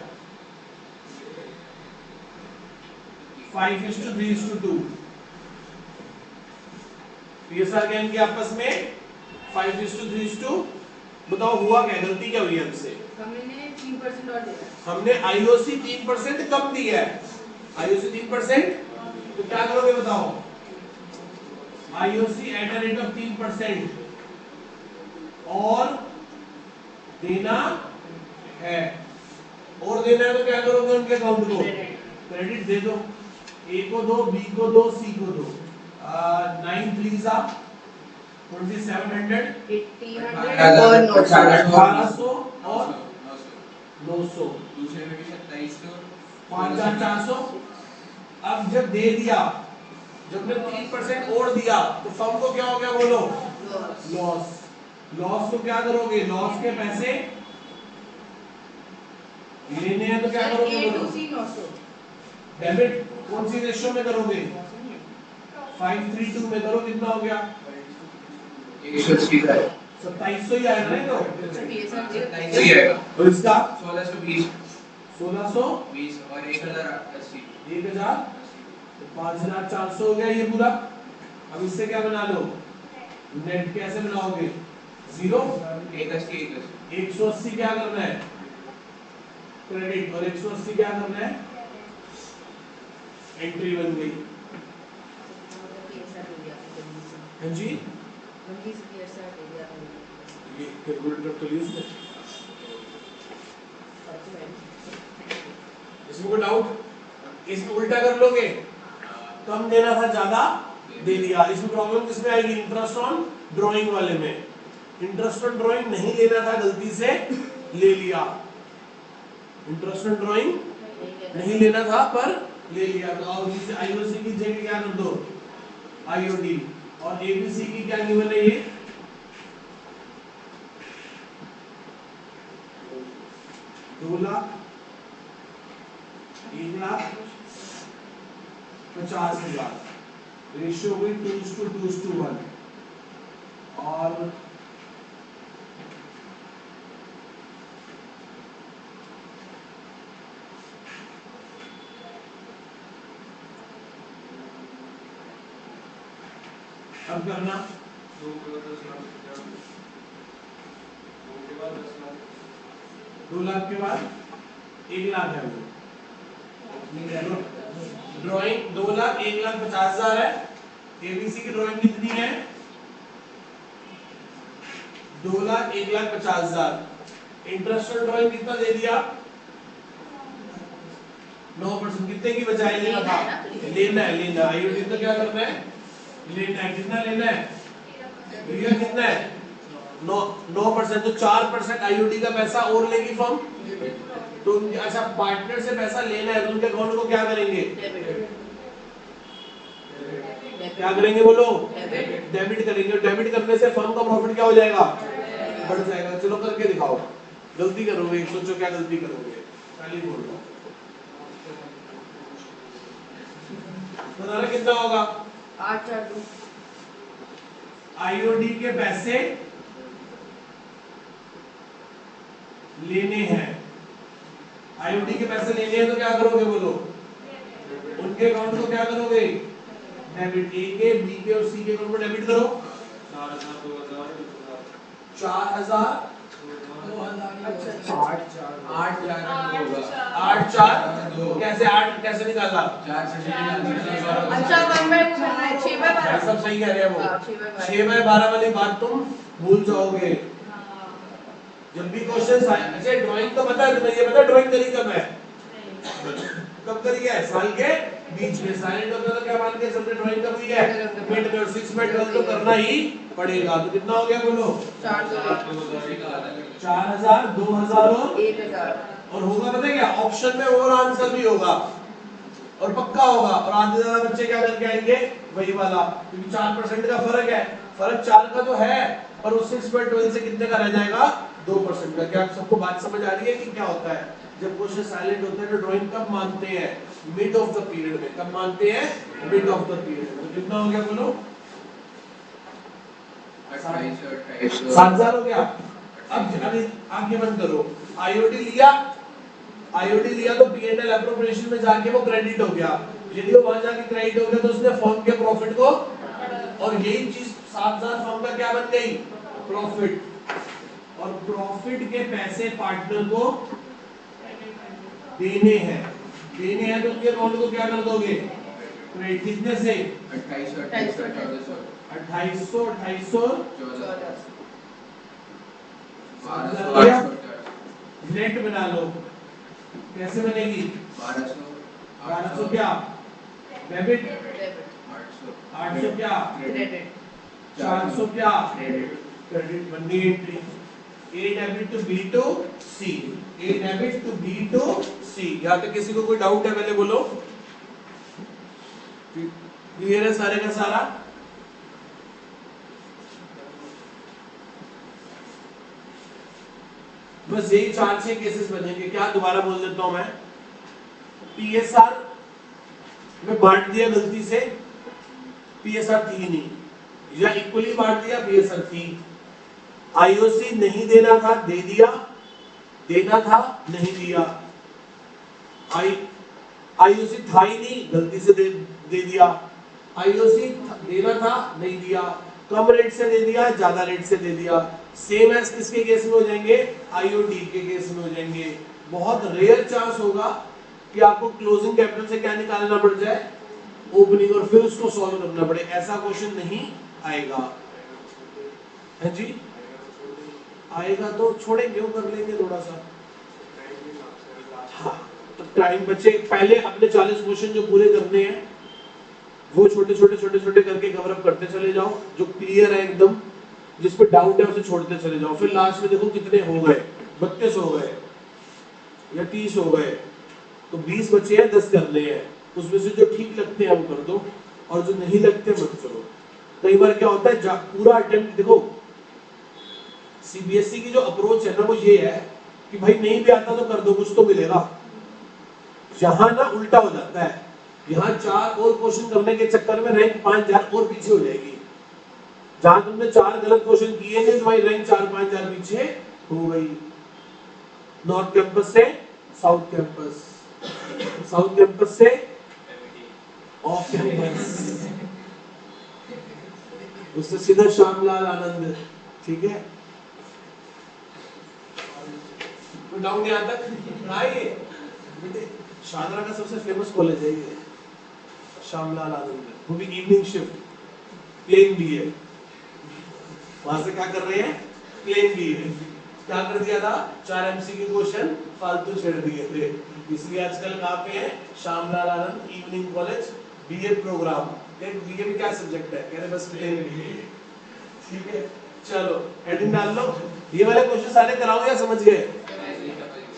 5:3:2 पीएसआर क्या इनके आपस में 5:3:2 बताओ हुआ क्या गलती क्या हुई है हमसे हमने 3% और दिया हमने आईओसी 3% कम दिया है आईओसी 3% तो क्या करोगे बताओ IOC at a rate of 3% और देना है और देना है तो क्या करोगे उनके अकाउंट को क्रेडिट दे दो ए को दो बी को दो सी को दो 9 3 सा 2700 1800 और 900 1800 और 900 दूसरे में भी 2700 5400 अब जब दे दिया जब ने 3% और दिया तो फर्म को क्या हो गया बोलो लॉस लॉस को क्या करोगे लॉस के पैसे लेने हैं तो क्या करोगे बोलो डेबिट कौन सी रेशियो में करोगे 5:3:2 में करो कितना हो गया 2700 ही आएगा ना तो 2700 ही आएगा और इसका 1620 1620 और 1080 1000 तो 5400 हो गया ये पूरा अब इससे क्या बना लो नेट कैसे बनाओगे 0 180 क्या करना है क्रेडिट और 180 क्या करना है एंट्री बन गई हाँ जी ये कैलकुलेटर तो यूज है इसमें कोई डाउट इसमें उल्टा कर लोगे कम देना था ज्यादा दे दिया इसमें प्रॉब्लम किसमें आएगी इंटरेस्ट ऑन ड्राइंग वाले में इंटरेस्ट ऑन ड्राइंग नहीं लेना था गलती से ले लिया इंटरेस्ट ऑन ड्राइंग नहीं लेना था पर ले लिया तो आओ इसे आईओसी की जगह क्या कर दो आईओडी और एबीसी की क्या गिवन है ये दो लाख 1,50,000 रेशियो हुई 2:1 और अब करना 2 लाख के बाद 1 लाख है वो ड्राइंग 2 लाख 1,50,000 है एबीसी की ड्राइंग कितनी है 2,01,50,000 इंटरेस्ट ड्राइंग कितना दे दिया 9% कितने की बजाय लेना था लेना है आईओडी तो क्या करना है लेना है कितना लेना है भैया कितना है 9% तो 4% आईओडी का पैसा और लेगी फर्म तो अच्छा पार्टनर से पैसा लेना है तो उनके अकाउंट को क्या करेंगे क्या करेंगे बोलो डेबिट करेंगे डेबिट करने से फर्म का प्रॉफिट क्या हो जाएगा बढ़ जाएगा चलो करके दिखाओ गलती करोगे सोचो क्या गलती करोगे खाली बोल रहा बताना कितना होगा 842 आईओडी के पैसे लेने हैं आईओडी के पैसे लेने हैं तो क्या करोगे बोलो उनके अकाउंट को क्या करोगे डेबिट ए के बी के और सी के अकाउंट में डेबिट करो 4,000 8,4 कैसे निकाला 4% अच्छा 1/2 सब सही कह रहे हैं वो हाँ, 6/12 वाली बात तुम भूल जाओगे जब भी क्वेश्चन आए अच्छा ड्राइंग तो पता है तुम्हें ये पता ड्राइंग करी कब है कब करी है साल के बीच में साइलेंट होता तो क्या मान के सबने ड्राइंग कब हुई है मिड में और 6 में 12 तो करना ही पड़ेगा तो कितना हो गया बोलो 4,000 2,000 और 1,000 और होगा पता है क्या ऑप्शन में और आंसर भी होगा और पक्का होगा और आधे ज्यादा बच्चे क्या करके आएंगे वही वाला क्योंकि 4% का फर्क है फर्क 4 का तो है पर उस 6.12 से कितने का रह जाएगा 2% का क्या सबको बात समझ आ रही है कि क्या होता है जब क्वेश्चन साइलेंट होता है तो ड्राइंग कब मानते हैं? मिड ऑफ द पीरियड में। कब मानते हैं? मिड ऑफ द पीरियड में। तो कितना हो गया बोलो? 7,000 हो गया। अब आंखें बंद करो। आईओडी लिया तो पी&एल एप्रोप्रिएशन में जाके वो क्रेडिट हो गया। यदि वो वहां जाके क्रेडिट हो गया तो उसने फर्म के प्रॉफिट को, और यही चीज 7,000 फर्म का क्या बन गई? प्रॉफिट। और प्रॉफिट के पैसे पार्टनर को देने हैं तो उनके अकाउंट को क्या कर दोगे? क्रेडिट। कितने से? 2800 नेट बना लो। कैसे बनेगी? 1200 क्या? डेबिट। 800 क्या? 400 क्या? क्रेडिट। बन गई entry. A debit to B to C। A debit to B to C। यहाँ तक किसी को कोई डाउट है? पहले बोलो। क्लियर है सारे का सारा? बस यही 4-6 केसेस बनेंगे। क्या दोबारा बोल देता हूं मैं। PSR में बांट दिया गलती से, PSR थी नहीं, या इक्वली बांट दिया, PSR थी। IOC नहीं देना था, दे दिया। देना था, नहीं दिया। IOC था ही नहीं, गलती से दे दिया। IOC देना था, नहीं दिया। कम रेट से दे दिया, ज्यादा रेट से दे दिया। सेम एज किसके केस में हो जाएंगे? IOD के केस में हो जाएंगे। बहुत रेयर चांस होगा कि आपको क्लोजिंग कैपिटल से क्या निकालना पड़ जाए? ओपनिंग, और फिर उसको सॉल्व करना पड़े। ऐसा क्वेश्चन नहीं आएगा। है जी? आएगा तो छोड़ेंगे, वो कर लेंगे थोड़ा सा। हाँ, तो टाइम बचे। पहले अपने 40 क्वेश्चन जो पूरे करने हैं वो छोटे छोटे करके कवर अप करते चले जाओ। जो क्लियर है एकदम, जिस पे डाउट है उसे छोड़ते चले जाओ। फिर लास्ट में देखो कितने हो गए। 32 हो गए या 30 हो गए, तो 20 बचे हैं, 10 करने हैं। उसमें से जो ठीक लगते हैं वो कर दो, और जो नहीं लगते मत करो। कई बार क्या होता है, पूरा अटेम्प्ट देखो, CBSE की जो अप्रोच है ना वो ये है कि भाई नहीं भी आता तो कर दो, कुछ तो मिलेगा। यहाँ ना उल्टा हो जाता है। यहाँ 4 और क्वेश्चन करने के चक्कर में रैंक 5,000 और पीछे हो जाएगी। जहां तुमने 4 गलत क्वेश्चन किए थे, तुम्हारी रैंक 4-5,000 पीछे हो गई। नॉर्थ कैंपस से साउथ कैंपस, साउथ कैंपस से ऑफ कैंपस, उससे सीधा श्यामलाल आनंद। ठीक है, डाउन यहां तक आइए। शानरा का सबसे फेमस कॉलेज है ये, श्यामलाल आनंद, वो भी इवनिंग शिफ्ट, प्लेन BA। वहां से क्या कर रहे हैं? Plain BA। क्या कर दिया था? 4 MCQ क्वेश्चन फालतू छेड़ दिए थे। इसलिए आजकल कहाँ पे है? Shyamlal Anand evening college BA program. BA में क्या सब्जेक्ट है? कह रहे बस प्लेन BA। ठीक है, चलो हेडिंग डाल लो। ये वाले क्वेश्चन सारे कराओगे या समझ गए?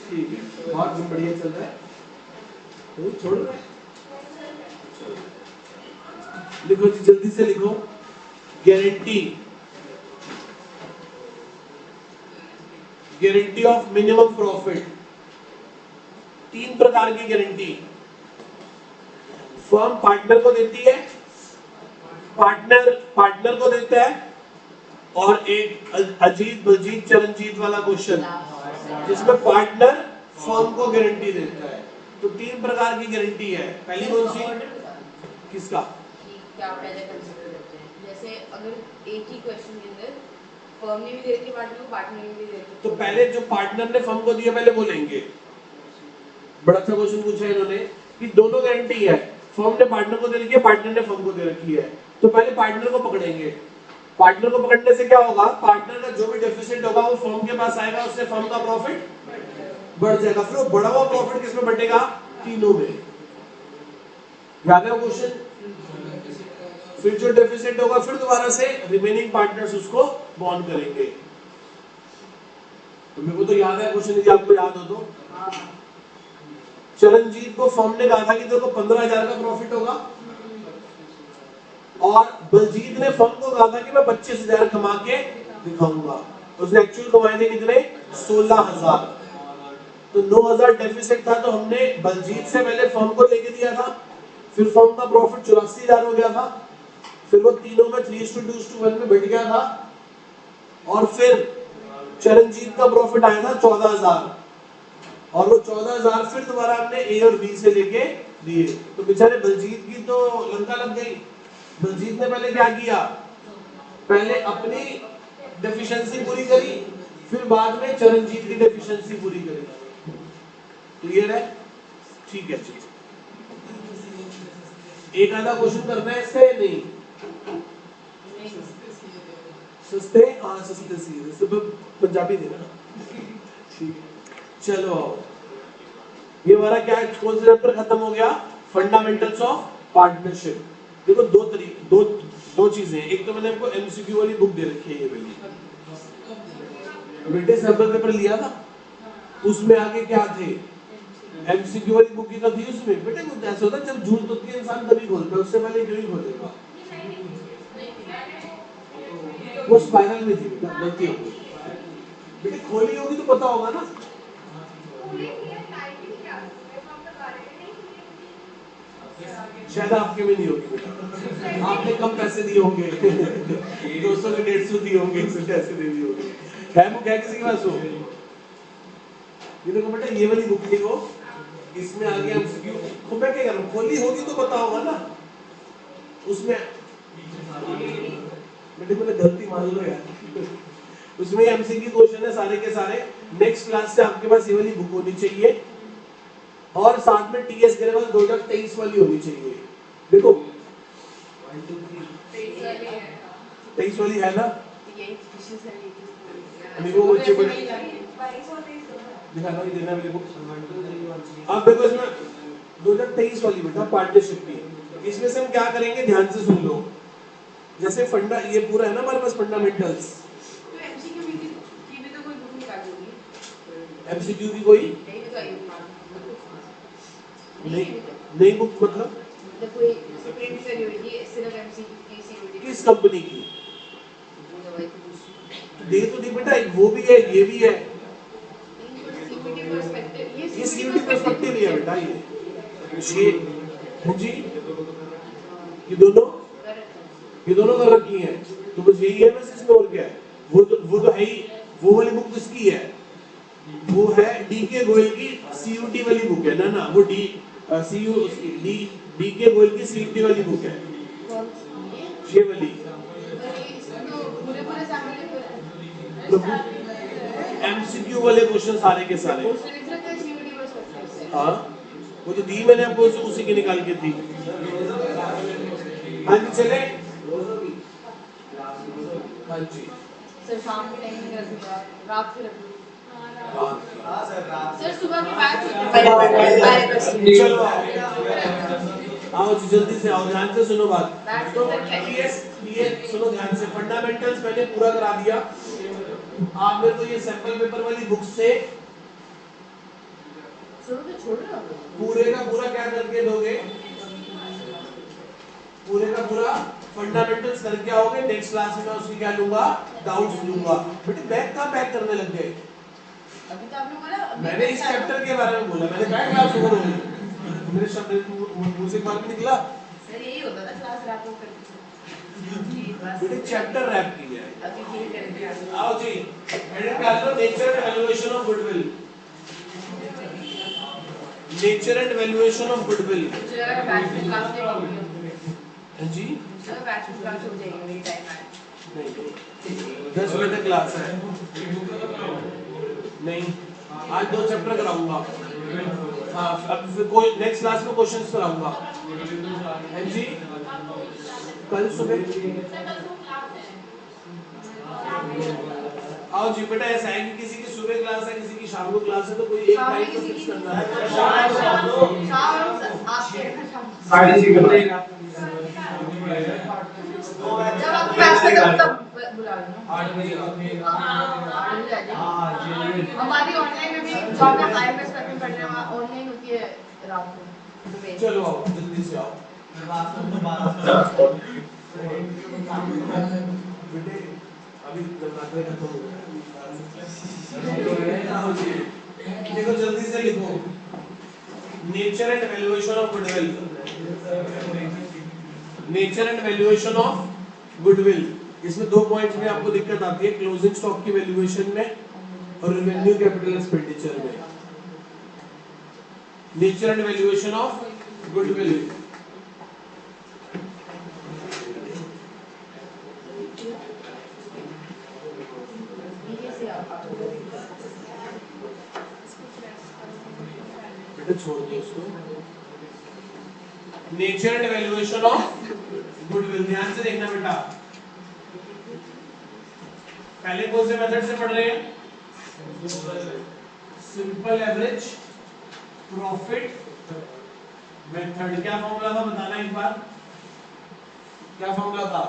ठीक है, बहुत बढ़िया चल रहा है। तो छोड़ रहे हैं, लिखो जी, जल्दी से लिखो। Guarantee of minimum profit. 3 प्रकार की गारंटी फर्म पार्टनर को देती है, पार्टनर को देता है, और एक अजीत बलजीत चरणजीत वाला क्वेश्चन जिसमें पार्टनर फर्म को गारंटी देता है। तो 3 प्रकार की गारंटी है। पहली कौन सी? किसका? क्या पहले कंसीडर करते हैं? जैसे अगर एक ही क्वेश्चन के अंदर फर्म ने भी दे रखी पार्टनर को, पार्टनर ने भी दे रखी, तो पहले जो पार्टनर ने फर्म को दिया पहले वो लेंगे। बड़ा अच्छा क्वेश्चन पूछा है इन्होंने कि दोनों गारंटी है, फर्म ने पार्टनर को दे रखी है, पार्टनर ने फर्म को दे रखी है। तो पहले पार्टनर को पकड़ेंगे। पार्टनर को पकड़ने से क्या होगा? पार्टनर का जो भी डेफिसिट होगा वो फर्म के पास आएगा, उससे फर्म का प्रॉफिट बढ़ जाएगा। फिर वो बढ़ा हुआ प्रॉफिट किसमें बढ़ेगा? तीनों में। याद है वो क्वेश्चन? फिर जो डेफिसिट होगा फिर दोबारा से रिमेनिंग पार्टनर्स उसको बॉन्ड करेंगे। तो मेरे को तो याद है क्वेश्चन, यदि आपको याद हो तो। चरणजीत को फर्म ने कहा था कि तेरे को 15,000 का प्रॉफिट होगा, और बलजीत ने फर्म को कहा था कि मैं 25,000 कमा के दिखाऊंगा। उसने एक्चुअल कमाए थे कितने? 16,000। तो 9000 डेफिसिट था, तो हमने बलजीत से पहले फर्म को लेके दिया था, फिर फर्म का प्रॉफिट 84,000 हो गया था, फिर वो तीनों में 3:2:1 में बढ़ गया था, और फिर चरणजीत का प्रॉफिट आया था 14,000, और वो 14,000 फिर दोबारा हमने ए और बी से लेके दिए। तो बेचारे बलजीत की तो लंका लग गई। बलजीत ने पहले क्या किया, पहले अपनी डेफिशिएंसी पूरी करी, फिर बाद में चरणजीत की डेफिशिएंसी पूरी करी। क्लियर है? ठीक है जी। एक आधा क्वेश्चन करना है इससे नहीं? सस्ते, हाँ सस्ते सीधे सब पंजाबी देना ना। ठीक है, चलो आओ। ये हमारा क्या, कौन सा चैप्टर खत्म हो गया? Fundamentals of partnership. देखो दो चीजें, एक तो मैंने आपको एमसीक्यू वाली बुक दे रखी है, ये वाली बेटे सैंपल पेपर लिया था, उसमें आगे क्या थे, एमसीक्यू वाली बुक ही तो थी उसमें। बेटे कुछ ऐसा होता है जब झूठ होती है इंसान तभी खोलता है, उससे पहले क्यों नहीं खोलेगा? वो स्पाइरल में थी बेटा, गलती हो गई। बेटे खोली होगी तो पता होगा ना। शायद आपके में नहीं होगी बेटा, आपने कम पैसे दिए होंगे 200 के 150 दिए होंगे, 100 ऐसे दे दिए होंगे। है बुक है किसी के पास हो? ये देखो बेटा, ये वाली बुक देखो, इसमें आ गया एमसीक्यू। तो मैं क्या करूं, खोली होगी तो पता होगा ना उसमें। बेटे मैंने गलती मान लो यार, उसमें एमसीक्यू क्वेश्चन है सारे के सारे। नेक्स्ट क्लास से आपके पास ये वाली बुक होनी चाहिए, और साथ में टीएस के पास 2023 वाली होनी चाहिए। देखो 23 वाली है ना? मेरे को बच्चे पढ़े दिखाना ही देना मेरे को। अब देखो इसमें 2023 वाली बेटा पार्टनरशिप की, इसमें से हम क्या करेंगे ध्यान से सुन लो। जैसे फंडा, ये पूरा है ना हमारे पास फंडामेंटल्स। तो एमसीक्यू की भी तो कोई बुक निकाली होगी। एमसीक्यू की कोई नई बुक मतलब कोई प्रिंट करी हुई है सिर्फ एमसीक्यू की सीयूटी किस कंपनी की? दे तो दी बेटा, वो भी है ये भी है। ये सीयूटी पर्सपेक्टिव है बेटा, ये जी ये दोनों कर रखी हैं, तो बस यही है बस, इसमें और क्या है। वो तो है ही। वो वाली बुक किसकी है? वो है डीके गोयल की सीयूटी वाली बुक है ना, वो डीके गोयल की सीयूटी वाली बुक है, ये वाली। एमसीक्यू वाले क्वेश्चन सारे के सारे, हाँ वो तो दी मैंने आपको, उसी की निकाल के दी। हाँ जी चले, हाँ जी सर शाम के टाइम में रख दूंगा, रात को रख दूंगा। सर सुबह के बाद चलो आओ जी, जल्दी से आओ, ध्यान से सुनो बात। तो सुनो ध्यान से, फंडामेंटल्स मैंने पूरा करा दिया। आप मेरे को ये सैंपल पेपर वाली बुक से पूरे का पूरा क्या करके दोगे, पूरे का पूरा फंडामेंटल्स करके आओगे। नेक्स्ट क्लास में मैं उसकी क्या लूंगा, डाउट्स लूंगा। बेटे बैग कहाँ पैक करने लग गए? अभी तो आपने बोला, मैंने इस चैप्टर के बारे में बोला, मैंने बैग क्लास शुरू होगी, मेरे शब्द मुंह से बात निकला। सर यही होता था क्लास रैप अप करके। बेटे चैप्टर रैप किया है। अभी ये करके आओ जी, हेडिंग डाल लो, nature and valuation of goodwill. Nature and valuation of goodwill. Sir batch में क्लास नहीं होगी। हां जी सर बैच में क्लास हो जाएगी मेरी टाइम है। नहीं 10 बजे क्लास है। नहीं आज 2 चैप्टर कराऊंगा। हाँ अब फिर कोई नेक्स्ट क्लास में क्वेश्चंस कराऊंगा। हां जी कल सुबह आओ जी बेटा, ऐसा है कि किसी की सुबह क्लास है, किसी की शाम को क्लास है, तो कोई एक टाइम तो फिक्स करना है। जब आपको बैच खत्म तब बुला लेना। 8 बजे हमारी ऑनलाइन में भी जहाँ पे हाई बेस करके पढ़ रहे हैं, ऑनलाइन होती है रात को। चलो आओ जल्दी से आओ बेटे, अभी नवरात्रि खत्म हो गया। देखो जल्दी से लिखो, nature and valuation of goodwill, nature and valuation of goodwill. इसमें दो पॉइंट्स में आपको दिक्कत आती है, क्लोजिंग स्टॉक की वैल्यूएशन में और रेवेन्यू कैपिटल एक्सपेंडिचर में। Nature and valuation of goodwill, बेटा छोड़ दो उसको। Nature and valuation of goodwill, ध्यान से देखना बेटा। पहले कौन से मेथड से पढ़ रहे हैं? Simple average profit method. क्या फॉर्मूला था बताना एक बार, क्या फॉर्मूला था?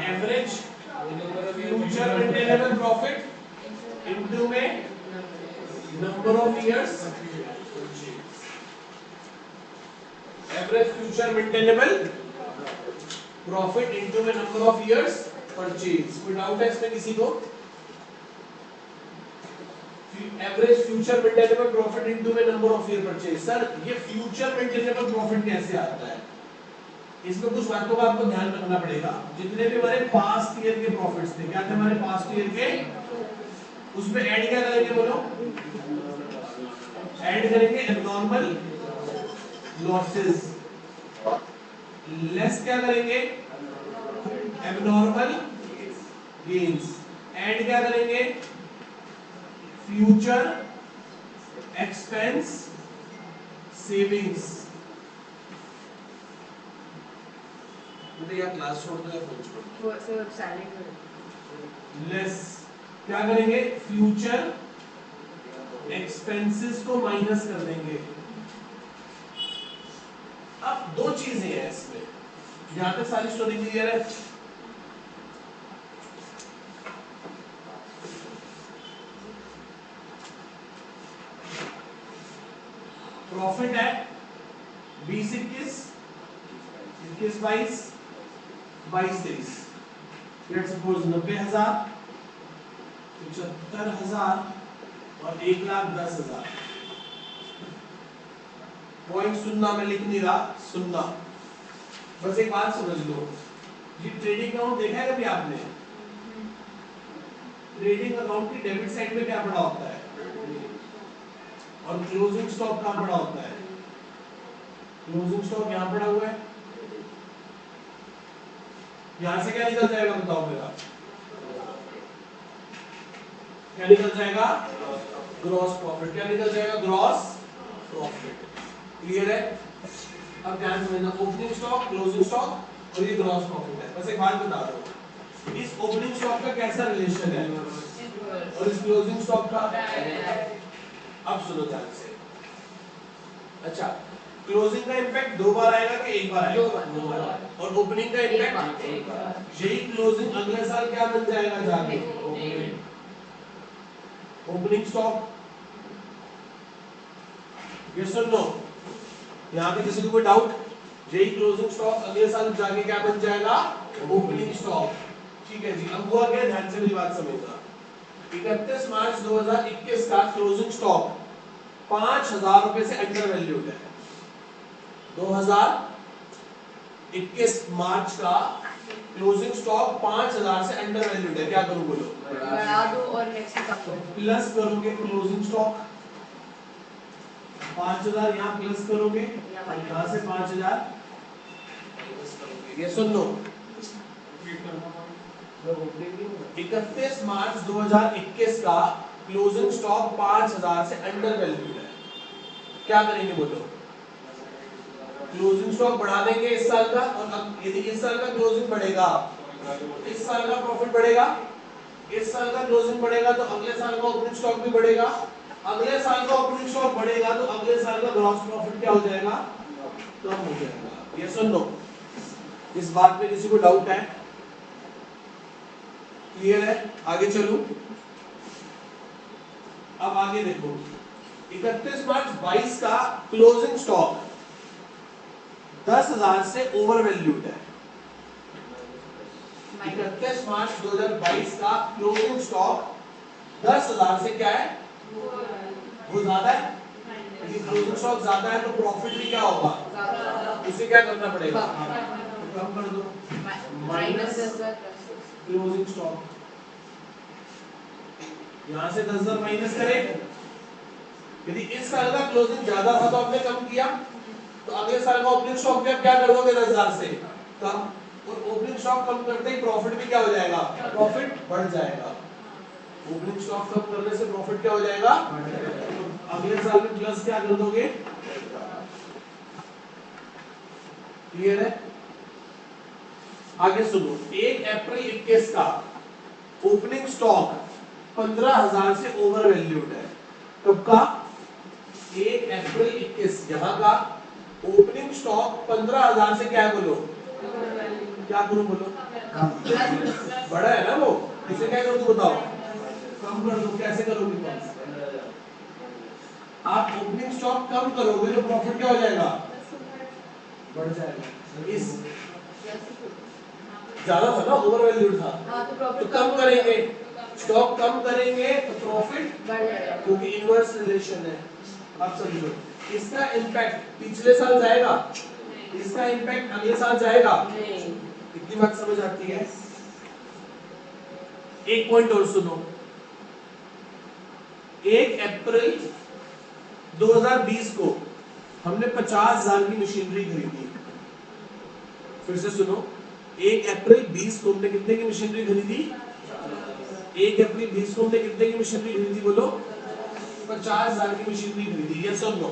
Average future maintainable profit into में number of years, average future maintainable profit into में नंबर ऑफ इयर्स परचेज। कोई डाउट है इसमें किसी को? Average future maintainable profit into में number of year purchase. Sir ये फ्यूचर मेंटेनेबल प्रॉफिट कैसे आता है? इसमें कुछ बातों का आपको ध्यान रखना पड़ेगा। जितने भी हमारे पास्ट ईयर के प्रॉफिट्स थे, क्या थे हमारे पास्ट ईयर के, उसमें ऐड क्या करेंगे बोलो? ऐड करेंगे एब्नॉर्मल लॉसेस, लेस क्या करेंगे? Abnormal gains. ऐड क्या करेंगे? Future expense savings. मुझे या क्लास छोड़ दो या फोन छोड़ दो। सर साइलेंट लेस क्या करेंगे? फ्यूचर एक्सपेंसेस को माइनस कर देंगे। अब दो चीजें हैं इसमें, यहां तक सारी स्टोरी क्लियर है? प्रॉफिट है 20-21, 21-22, 22-23। लेट्स सपोज 90,000, 75,000 और 1,10,000। पॉइंट सुनना, मैं लिख नहीं रहा, सुनना। बस एक बात समझ लो, ये ट्रेडिंग अकाउंट देखा है कभी आपने? ट्रेडिंग अकाउंट की डेबिट साइड में क्या पड़ा होता है और क्लोजिंग स्टॉक कहां पड़ा होता है? क्लोजिंग स्टॉक यहां पड़ा हुआ है। यहां से क्या निकल जाएगा बताओ मेरा? क्या निकल जाएगा? Gross profit. क्या निकल जाएगा? Gross profit. क्लियर है? अब ध्यान समझना, ओपनिंग स्टॉक, क्लोजिंग स्टॉक और ये ग्रॉस प्रॉफिट है। बस एक बात बता दो, इस ओपनिंग स्टॉक का कैसा रिलेशन है और इस क्लोजिंग स्टॉक का? अब सुनो ध्यान से। अच्छा, क्लोजिंग का इंपैक्ट दो बार आएगा कि एक बार आएगा? दो बार। और ओपनिंग का इंपैक्ट एक बार। यही क्लोजिंग अगले साल क्या बन जाएगा जाके? Opening stock. यस और नो? यहाँ पे किसी को कोई डाउट? यही क्लोजिंग स्टॉक अगले साल जाके क्या बन जाएगा? Opening stock. ठीक है जी। अब हुआ क्या, ध्यान से मेरी बात समझना। 31 मार्च 2021 का क्लोजिंग स्टॉक 5,000 रुपए से अंडर वैल्यूड है। 2021 मार्च का क्लोजिंग स्टॉक 5,000 से अंडर वैल्यूड है। क्या करूं बोलो? बढ़ा दो और नेक्स्ट कम करो। प्लस करोगे क्लोजिंग स्टॉक 5,000, यहाँ प्लस करोगे, यहाँ से 5,000 ये सुन लो। 31 मार्च 2021 का क्लोजिंग स्टॉक 5,000 से अंडर वैल्यूड है। क्या करेंगे बोलो? क्लोजिंग स्टॉक बढ़ा देंगे इस साल का, और अब यदि इस साल का क्लोजिंग बढ़ेगा, इस साल का प्रॉफिट बढ़ेगा, इस साल का क्लोजिंग बढ़ेगा तो अगले साल का ओपनिंग स्टॉक भी बढ़ेगा, अगले साल का ओपनिंग स्टॉक बढ़ेगा तो अगले साल का ग्रॉस प्रॉफिट क्या हो जाएगा? कम हो जाएगा। यस और नो? इस बात में किसी को डाउट है? क्लियर है? आगे चलूं? अब आगे देखो, 31 मार्च 22 का क्लोजिंग स्टॉक 10,000 से ओवर वैल्यूड है। 31 मार्च 2022 का क्लोजिंग स्टॉक 10,000 से क्या है वो ज्यादा है, क्योंकि क्लोजिंग स्टॉक ज्यादा है तो प्रॉफिट भी क्या होगा, उसे क्या करना पड़ेगा, तो कम कर दो माइनस क्लोजिंग स्टॉक, यहां से 10,000 माइनस करें। यदि इस साल का क्लोजिंग ज्यादा था तो आपने कम किया, तो अगले साल का ओपनिंग स्टॉक भी आप क्या कर दोगे 10,000 से कम, और ओपनिंग स्टॉक कम करते ही प्रॉफिट भी क्या हो जाएगा, प्रॉफिट बढ़ जाएगा। ओपनिंग स्टॉक कम करने से प्रॉफिट क्या हो जाएगा, तो अगले साल में प्लस क्या कर दोगे, क्लियर है। आगे सुनो, 1 अप्रैल 21 का ओपनिंग स्टॉक 15,000 से ओवर वैल्यूड है, कब का, 1 अप्रैल 21, यहां का ओपनिंग स्टॉक 15,000 से क्या है बोलो, क्या करूं बोलो, बड़ा है ना वो, इसे क्या करूं बताओ, कम कर दो, कैसे करोगे कम, आप ओपनिंग स्टॉक कम करोगे तो प्रॉफिट क्या हो जाएगा, बढ़ जाएगा। इस ज्यादा था ना, ओवर वैल्यूड था, हाँ तो तो प्रॉफिट कम करेंगे, स्टॉक कम करेंगे तो प्रॉफिट बढ़ जाएगा, क्योंकि इनवर्स रिलेशन है। आप समझो, इसका इंपैक्ट पिछले साल जाएगा, इसका इंपैक्ट अगले साल जाएगा, इतनी बात समझ आती है। एक पॉइंट और सुनो, 1 अप्रैल 2020 को हमने 50,000 की मशीनरी खरीदी, फिर से सुनो, 1 अप्रैल 20 को हमने कितने की मशीनरी खरीदी, 1 अप्रैल 20 को हमने कितने की मशीनरी खरीदी बोलो, 50,000 की मशीनरी खरीदी, यस और नो,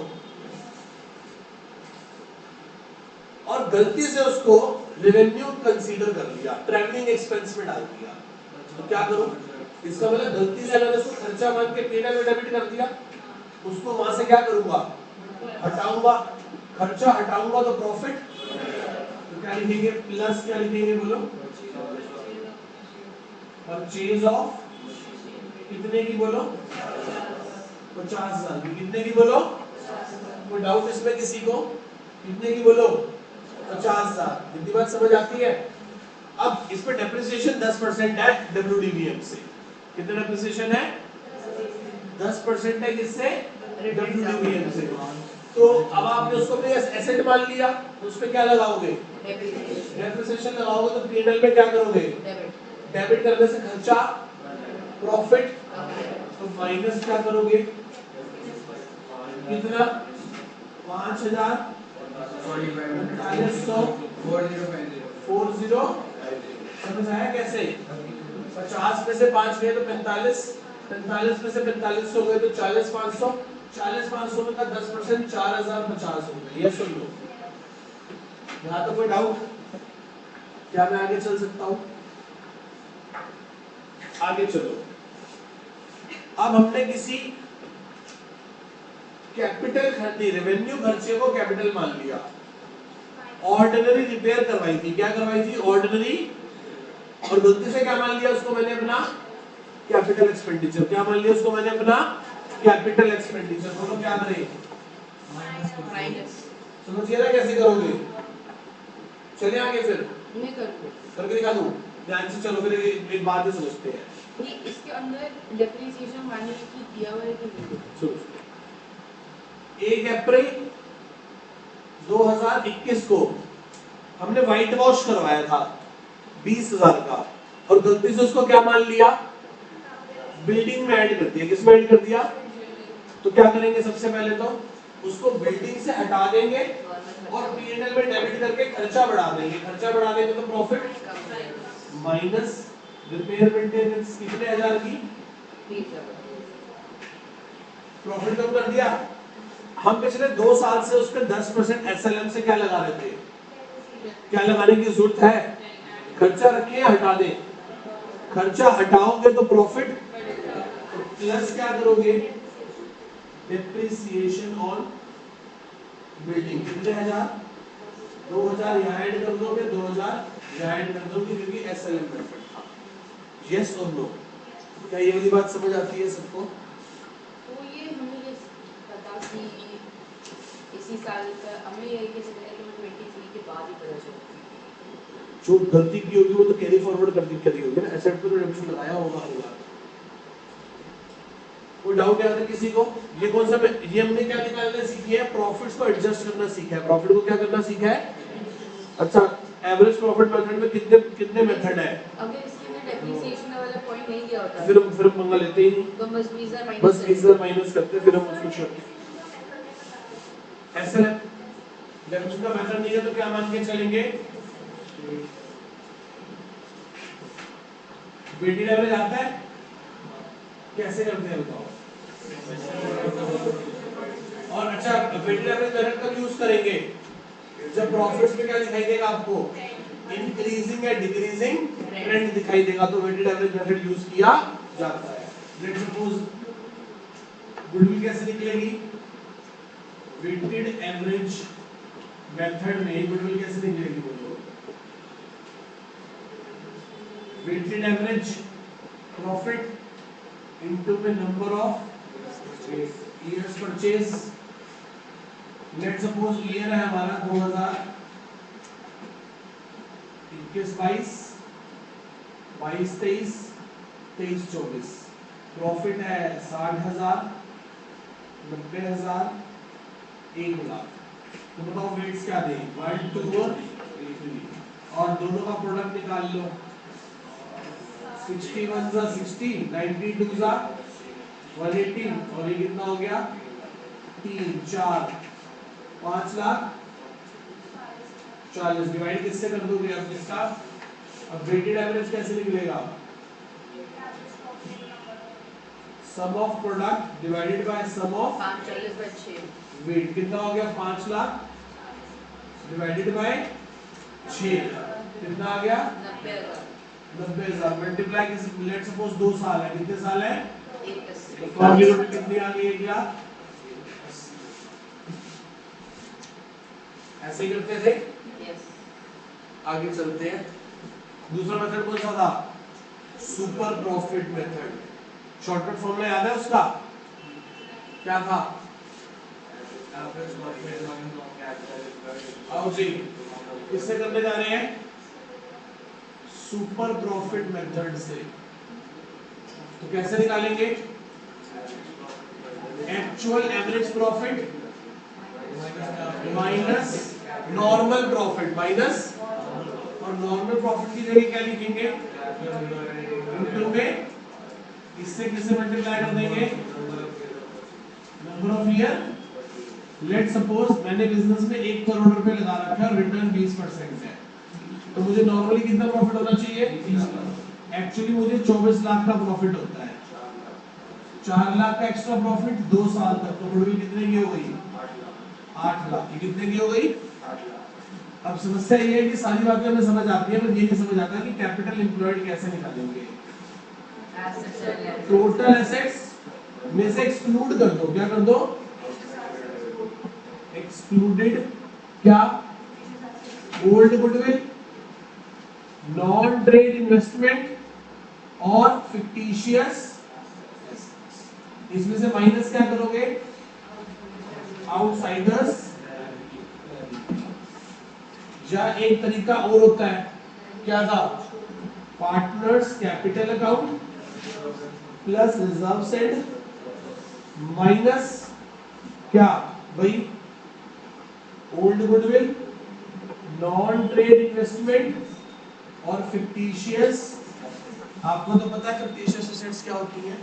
और गलती से उसको रेवेन्यू कंसीडर कर लिया, ट्रैवलिंग एक्सपेंस में डाल दिया, तो क्या करूं, इसका मतलब गलती से मैंने उसको खर्चा मान के P&L में डेबिट कर दिया, उसको वहां से क्या करूंगा, हटाऊंगा, खर्चा हटाऊंगा तो प्रॉफिट, तो क्या लिखेंगे, प्लस क्या लिखेंगे बोलो, परचेज ऑफ कितने की बोलो, 50,000 की, कितने की बोलो, कोई डाउट इसमें किसी को, कितने की बोलो, 50,000, जितनी बात समझ आती है। अब इस पे डेप्रिसिएशन 10% है WDVM से, कितना डेप्रिसिएशन है, 10% है किससे, WDVM से, तो अब आपने उसको अपने एसेट मान लिया, तो उस पे क्या लगाओगे, डेप्रिसिएशन लगाओगे, तो P&L में क्या करोगे, डेबिट करने से खर्चा, प्रॉफिट, तो माइनस क्या करोगे, कितना, 5,000, 40, समझ आया कैसे, 50 में से 5 गए तो 45, 45 में से 45 हो गए तो 40,500, 40,500 में का 10% 4,050 हो गए, ये सुन लो। यहाँ तो कोई डाउट, क्या मैं आगे चल सकता हूँ, आगे चलो। अब हमने किसी कैपिटल खर्ची, रेवेन्यू खर्चे को कैपिटल मान लिया, ऑर्डिनरी रिपेयर करवाई थी, क्या करवाई थी, ऑर्डिनरी, और गलती से क्या मान लिया उसको मैंने अपना कैपिटल एक्सपेंडिचर, क्या मान लिया उसको मैंने अपना कैपिटल एक्सपेंडिचर, बोलो क्या करें, माइनस, समझिए ना कैसे करोगे, चलिए आगे फिर नहीं करूँगी, करके दिखा दूं, ध्यान से चलो, फिर एक बात ही समझते हैं, ये इसके अंदर डेप्रिसिएशन माने की दिया हुआ है कि नहीं, सुनो, 1 अप्रैल 2021 को हमने व्हाइट वॉश करवाया था 20,000 का, और गलती से उसको क्या मान लिया, बिल्डिंग में ऐड कर दिया, किस में ऐड कर दिया, तो क्या करेंगे, सबसे पहले तो उसको बिल्डिंग से हटा देंगे और P&L में डेबिट करके खर्चा बढ़ा देंगे, खर्चा बढ़ा देंगे तो प्रॉफिट माइनस रिपेयर मेंटेनेंस, कितने हजार की, प्रॉफिट कम कर दिया। हम पिछले 2 साल से उस पर 10% SLM से क्या लगा रहे थे, क्या लगाने की जरूरत है, खर्चा रखिए हटा दे, खर्चा हटाओगे तो प्रॉफिट, तो प्लस क्या करोगे, डेप्रिसिएशन ऑन बिल्डिंग, कितने हजार, 2,000 यहाँ ऐड कर दोगे, 2,000 यहाँ ऐड कर दोगे, क्योंकि SLM मेथड था, यस और नो, क्या ये वाली बात समझ आती है सबको, तो ये हमें ये पता कि इसी साल का हमें ये कैसे पता कि 23 के बाद ही पता चला, जो गलती की होगी वो तो कैरी फॉरवर्ड कर दी होगी ना, एसेट पे तो रिडम्पशन लगाया होगा, कोई डाउट है अगर किसी को? ये कौन सा, ये हमने क्या निकालना सीखी है? प्रॉफिट्स को एडजस्ट करना सीखा है। प्रॉफिट को क्या करना सीखा है? अच्छा, एवरेज प्रॉफिट मेथड में कितने कितने मेथड है? अगर इसके में डेप्रिसिएशन वाला पॉइंट नहीं दिया होता फिर हम पंगा लेते ही नहीं, तो बस वीजर बस वीजर माइनस करते फिर हम उसको छोड़ ऐसे है। जब उसका मेथड नहीं है तो क्या मान के चलेंगे? वेटेड एवरेज आता है? कैसे करते हैं बताओ? और अच्छा, वेटेड एवरेज मेथड कब यूज करेंगे? जब प्रॉफिट्स में क्या दिखाई देगा आपको? इंक्रीजिंग या डिक्रीजिंग ट्रेंड दिखाई देगा, तो वेटेड एवरेज मेथड यूज किया जाता है। लेट्स सपोज गुडविल कैसे निकलेगी? वेटेड एवरेज मेथड में गुडविल कैसे निकलेगी बोलो? वेटेड एवरेज प्रॉफिट इनटू में number of years purchase. Let's suppose year है हमारा 2021-22, 22-23, 23-24। प्रॉफिट है 60,000, 90,000, 1,00,000। तो बताओ वेट्स क्या दें? 1, 2 और 3, और दोनों का प्रोडक्ट निकाल लो। 61 जा 60, 92 जा 180, और ये कितना हो गया? 3, 4, 5,40,000। डिवाइड किससे कर दोगे अब इसका? अब वेटेड एवरेज कैसे निकलेगा? Sum of product divided by sum of 540/6 weight. कितना हो गया? 5,00,000 डिवाइडेड बाय 6 कितना आ गया? 90,000 मल्टीप्लाई किसी, लेट्स सपोज 2 साल है। कितने साल है? 180। तो फॉर्म की टोटल कितनी आ गई? 1,00,000। ऐसे ही करते थे। यस। आगे चलते हैं। दूसरा मेथड कौन सा था? Super profit method. Shortcut formula याद है उसका? क्या था? आओ जी, किससे करने जा रहे हैं? सुपर प्रॉफिट मेथड से। तो कैसे निकालेंगे? Actual average profit minus normal profit minus, और नॉर्मल प्रॉफिट की जगह क्या लिखेंगे? इनटू में इससे किससे मल्टीप्लाई कर देंगे? Number of year. Let suppose मैंने बिजनेस में 1 करोड़ रुपए लगा रखा है और रिटर्न 20% है, तो मुझे नॉर्मली कितना प्रॉफिट होना चाहिए? 20,00,000। एक्चुअली मुझे 24 लाख का प्रॉफिट होता है। 4 लाख का एक्स्ट्रा प्रॉफिट 2 साल तक, तो गुडविल कितने की हो गई? 8 लाख की। कितने की हो गई? अब समस्या ये है कि सारी बातें हमें समझ आती है, पर ये नहीं समझ आता कि कैपिटल एम्प्लॉयड कैसे निकालेंगे। टोटल एसेट्स में से एक्सक्लूड कर दो। क्या कर दो? एक्सक्लूडेड क्या? Old goodwill, non trade investment और फिक्टिशियस। इसमें से माइनस क्या करोगे? आउटसाइडर्स। या एक तरीका और होता है, क्या था? Partners capital account plus reserves and minus क्या? वही old goodwill, non trade investment और फिक्टिशियस। आपको तो पता है फिक्टिशियस एसेट्स क्या होती हैं।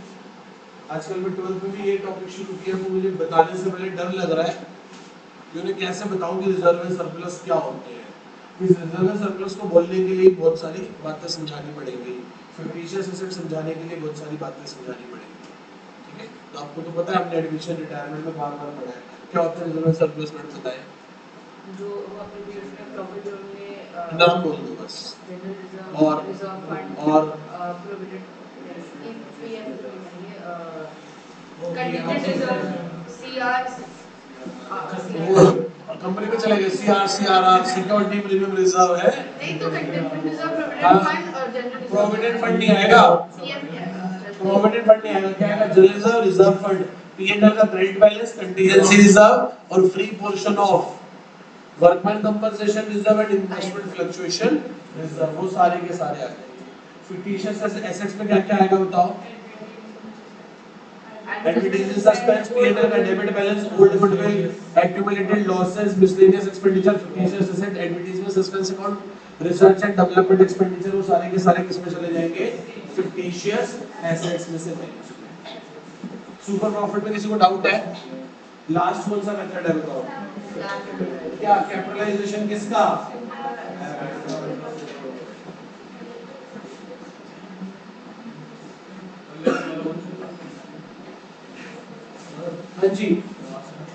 आजकल मैं 12th में भी ये टॉपिक शुरू किया, तो मुझे बताने से पहले डर लग रहा है कि उन्हें कैसे बताऊं कि रिजर्व एंड सरप्लस क्या होते हैं। इस रिजर्व एंड सरप्लस को बोलने के लिए बहुत सारी बातें समझानी पड़ेंगी, फिक्टिशियस एसेट समझाने के लिए बहुत सारी बातें समझानी पड़ेंगी। ठीक है, तो आपको तो पता है, हमने एडमिशन रिटायरमेंट में बार-बार पढ़ा है। क्या होता है रिजर्व एंड सरप्लस? मैंने बताया जो अपने पीरियड में प्रॉफिट हमने नाम बोल दो बस। और रिजर्व फंड और provident contingent reserve CR company में चले गए। सीआरआर सिक्योरिटी प्रीमियम रिजर्व है। नहीं तो कंटिजेंट रिजर्व हाँ। प्रोविडेंट फंड और जनरल प्रोविडेंट फंड नहीं आएगा। प्रोविडेंट फंड नहीं आएगा। क्या आएगा? General reserve, reserve fund, PNL का क्रेडिट बैलेंस, कंटीजेंसी रिजर्व और free portion of workman compensation reserve and investment fluctuation reserve, वो सारे के सारे आ जाएंगे। फिक्टिशियस एसेट्स में क्या क्या आएगा बताओ? Advertising suspense, P&L का debit balance, old goodwill, accumulated losses, miscellaneous expenditure, fictitious asset, advertisement suspense account, research and development expenditure, वो सारे के सारे किस में चले जाएंगे? Fictitious assets में से जाएंगे। सुपर प्रॉफिट में किसी को डाउट है? लास्ट कौन सा मेथड है बताओ? क्या कैपिटलाइजेशन किसका? हाँ जी,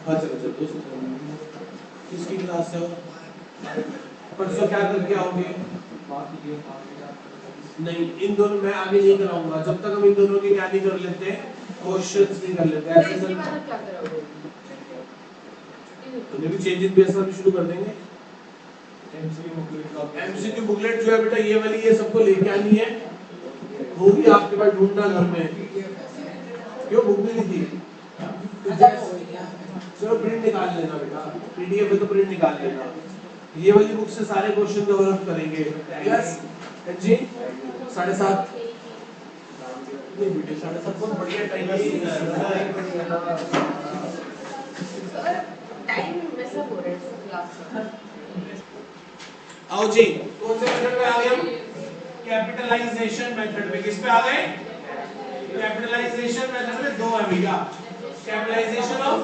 हाँ चलो चलो किसकी क्लास है? परसों क्या करके आओगे? नहीं, इन दोनों मैं आगे नहीं कराऊंगा जब तक हम इन दोनों की क्या नहीं कर लेते, क्वेश्चंस नहीं कर लेते। ऐसे इसके बाद क्या करोगे? तो भी चेंजेस बेस पर शुरू कर देंगे। एमसीक्यू बुकलेट जो है बेटा ये वाली, ये सबको लेके आनी है, होगी आपके पास, ढूंढना घर में। क्यों बुक नहीं थी? चलो प्रिंट निकाल लेना बेटा, पीडीएफ है तो प्रिंट निकाल लेना। ये वाली बुक से सारे क्वेश्चन कवर अप करेंगे। यस जी, 7:30 नहीं बेटे, 7:30 बहुत बढ़िया टाइम है। सर टाइम वैसा हो रहा है क्लास का। आओ जी, कौन से मेथड पे आ गए हम? कैपिटलाइजेशन मेथड पे। किस पे आ गए? कैपिटलाइजेशन मेथड में दो है भैया, capitalisation of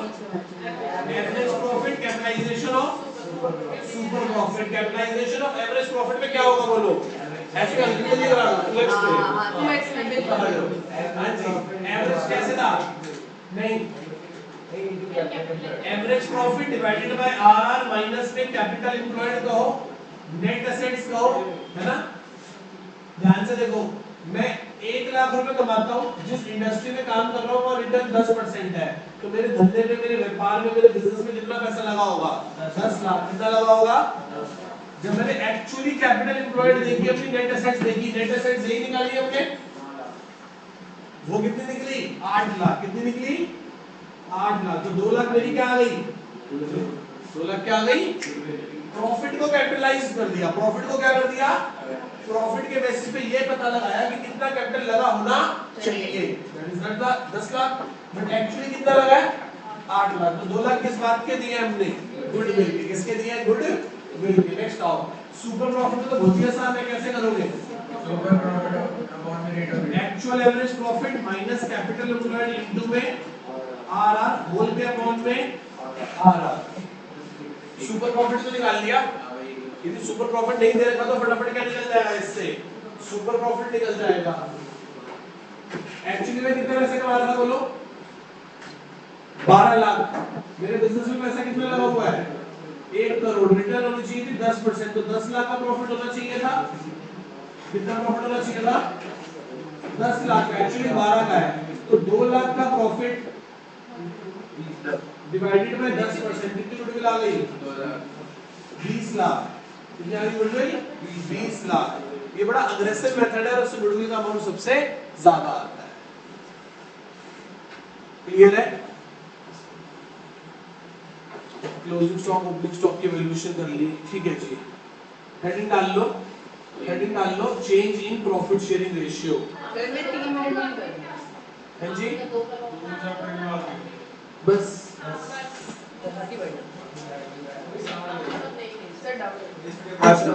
average profit, capitalisation of super profit. Capitalisation of average profit में क्या होगा बोलो? ऐसे कंफ्यूजन नहीं करा, टू एक्सप्लेन। हां जी, एवरेज कैसे था? नहीं, average profit divided by R minus में कैपिटल एम्प्लॉयड कहो, नेट एसेट्स कहो, है ना? ध्यान से देखो, मैं 1 लाख रुपए कमाता हूँ, जिस इंडस्ट्री में काम कर रहा हूँ वो रिटर्न 10% है, तो मेरे धंधे में, मेरे व्यापार में, मेरे बिजनेस में कितना पैसा लगा होगा? 10 लाख। कितना लगा होगा? जब मैंने एक्चुअली कैपिटल एम्प्लॉयड देखी, अपनी नेट एसेट्स देखी, नेट एसेट्स यही निकाली हमने, वो कितनी निकली? 8 लाख। कितनी निकली? 8 लाख। तो 2 लाख मेरी क्या आ गई? 2 लाख क्या आ गई? प्रॉफिट को कैपिटलाइज कर दिया। प्रॉफिट को क्या कर दिया? प्रॉफिट के बेसिस पे ये पता लगाया कि कितना कैपिटल लगा होना चाहिए, that is not 10 lakh, but actually कितना लगा है? 8 लाख। तो 2 लाख किस बात के दिए हमने? गुडविल के। किसके दिए? गुडविल के। नेक्स्ट आओ, सुपर प्रॉफिट में तो बहुत ही आसान है, कैसे करोगे? सुपर प्रॉफिट अपॉन में rate of actual average profit minus capital employed into में आरआर होल पे अपॉन में आरआर। सुपर प्रॉफिट तो निकाल लिया। यदि सुपर प्रॉफिट नहीं दे रखा तो फटाफट क्या निकल जाएगा इससे? सुपर प्रॉफिट निकल जाएगा। एक्चुअली में कितना पैसे कमा रहा था बोलो? 12 लाख। मेरे बिजनेस में पैसा कितना लगा हुआ है? 1 करोड़। रिटर्न होनी चाहिए थी 10%, तो 10 लाख का प्रॉफिट होना चाहिए था। कितना प्रॉफिट होना चाहिए था? 10 लाख का, एक्चुअली 12 का है, तो 2 लाख का प्रॉफिट डिवाइडेड बाय 10%, कितनी गुडविल आ गई? 20 लाख। कितनी आ गई गुडविल? 20 लाख। ये बड़ा अग्रेसिव मेथड है और उससे गुडविल का अमाउंट सबसे ज्यादा आता है। क्लियर है? क्लोजिंग स्टॉक, ओपनिंग स्टॉक की वैल्यूएशन कर ली, ठीक है जी। हेडिंग डाल लो, हेडिंग डाल लो, change in profit sharing ratio. Sir मैं 3 मिनट में कर। हैं जी? बस सर डाउट अच्छा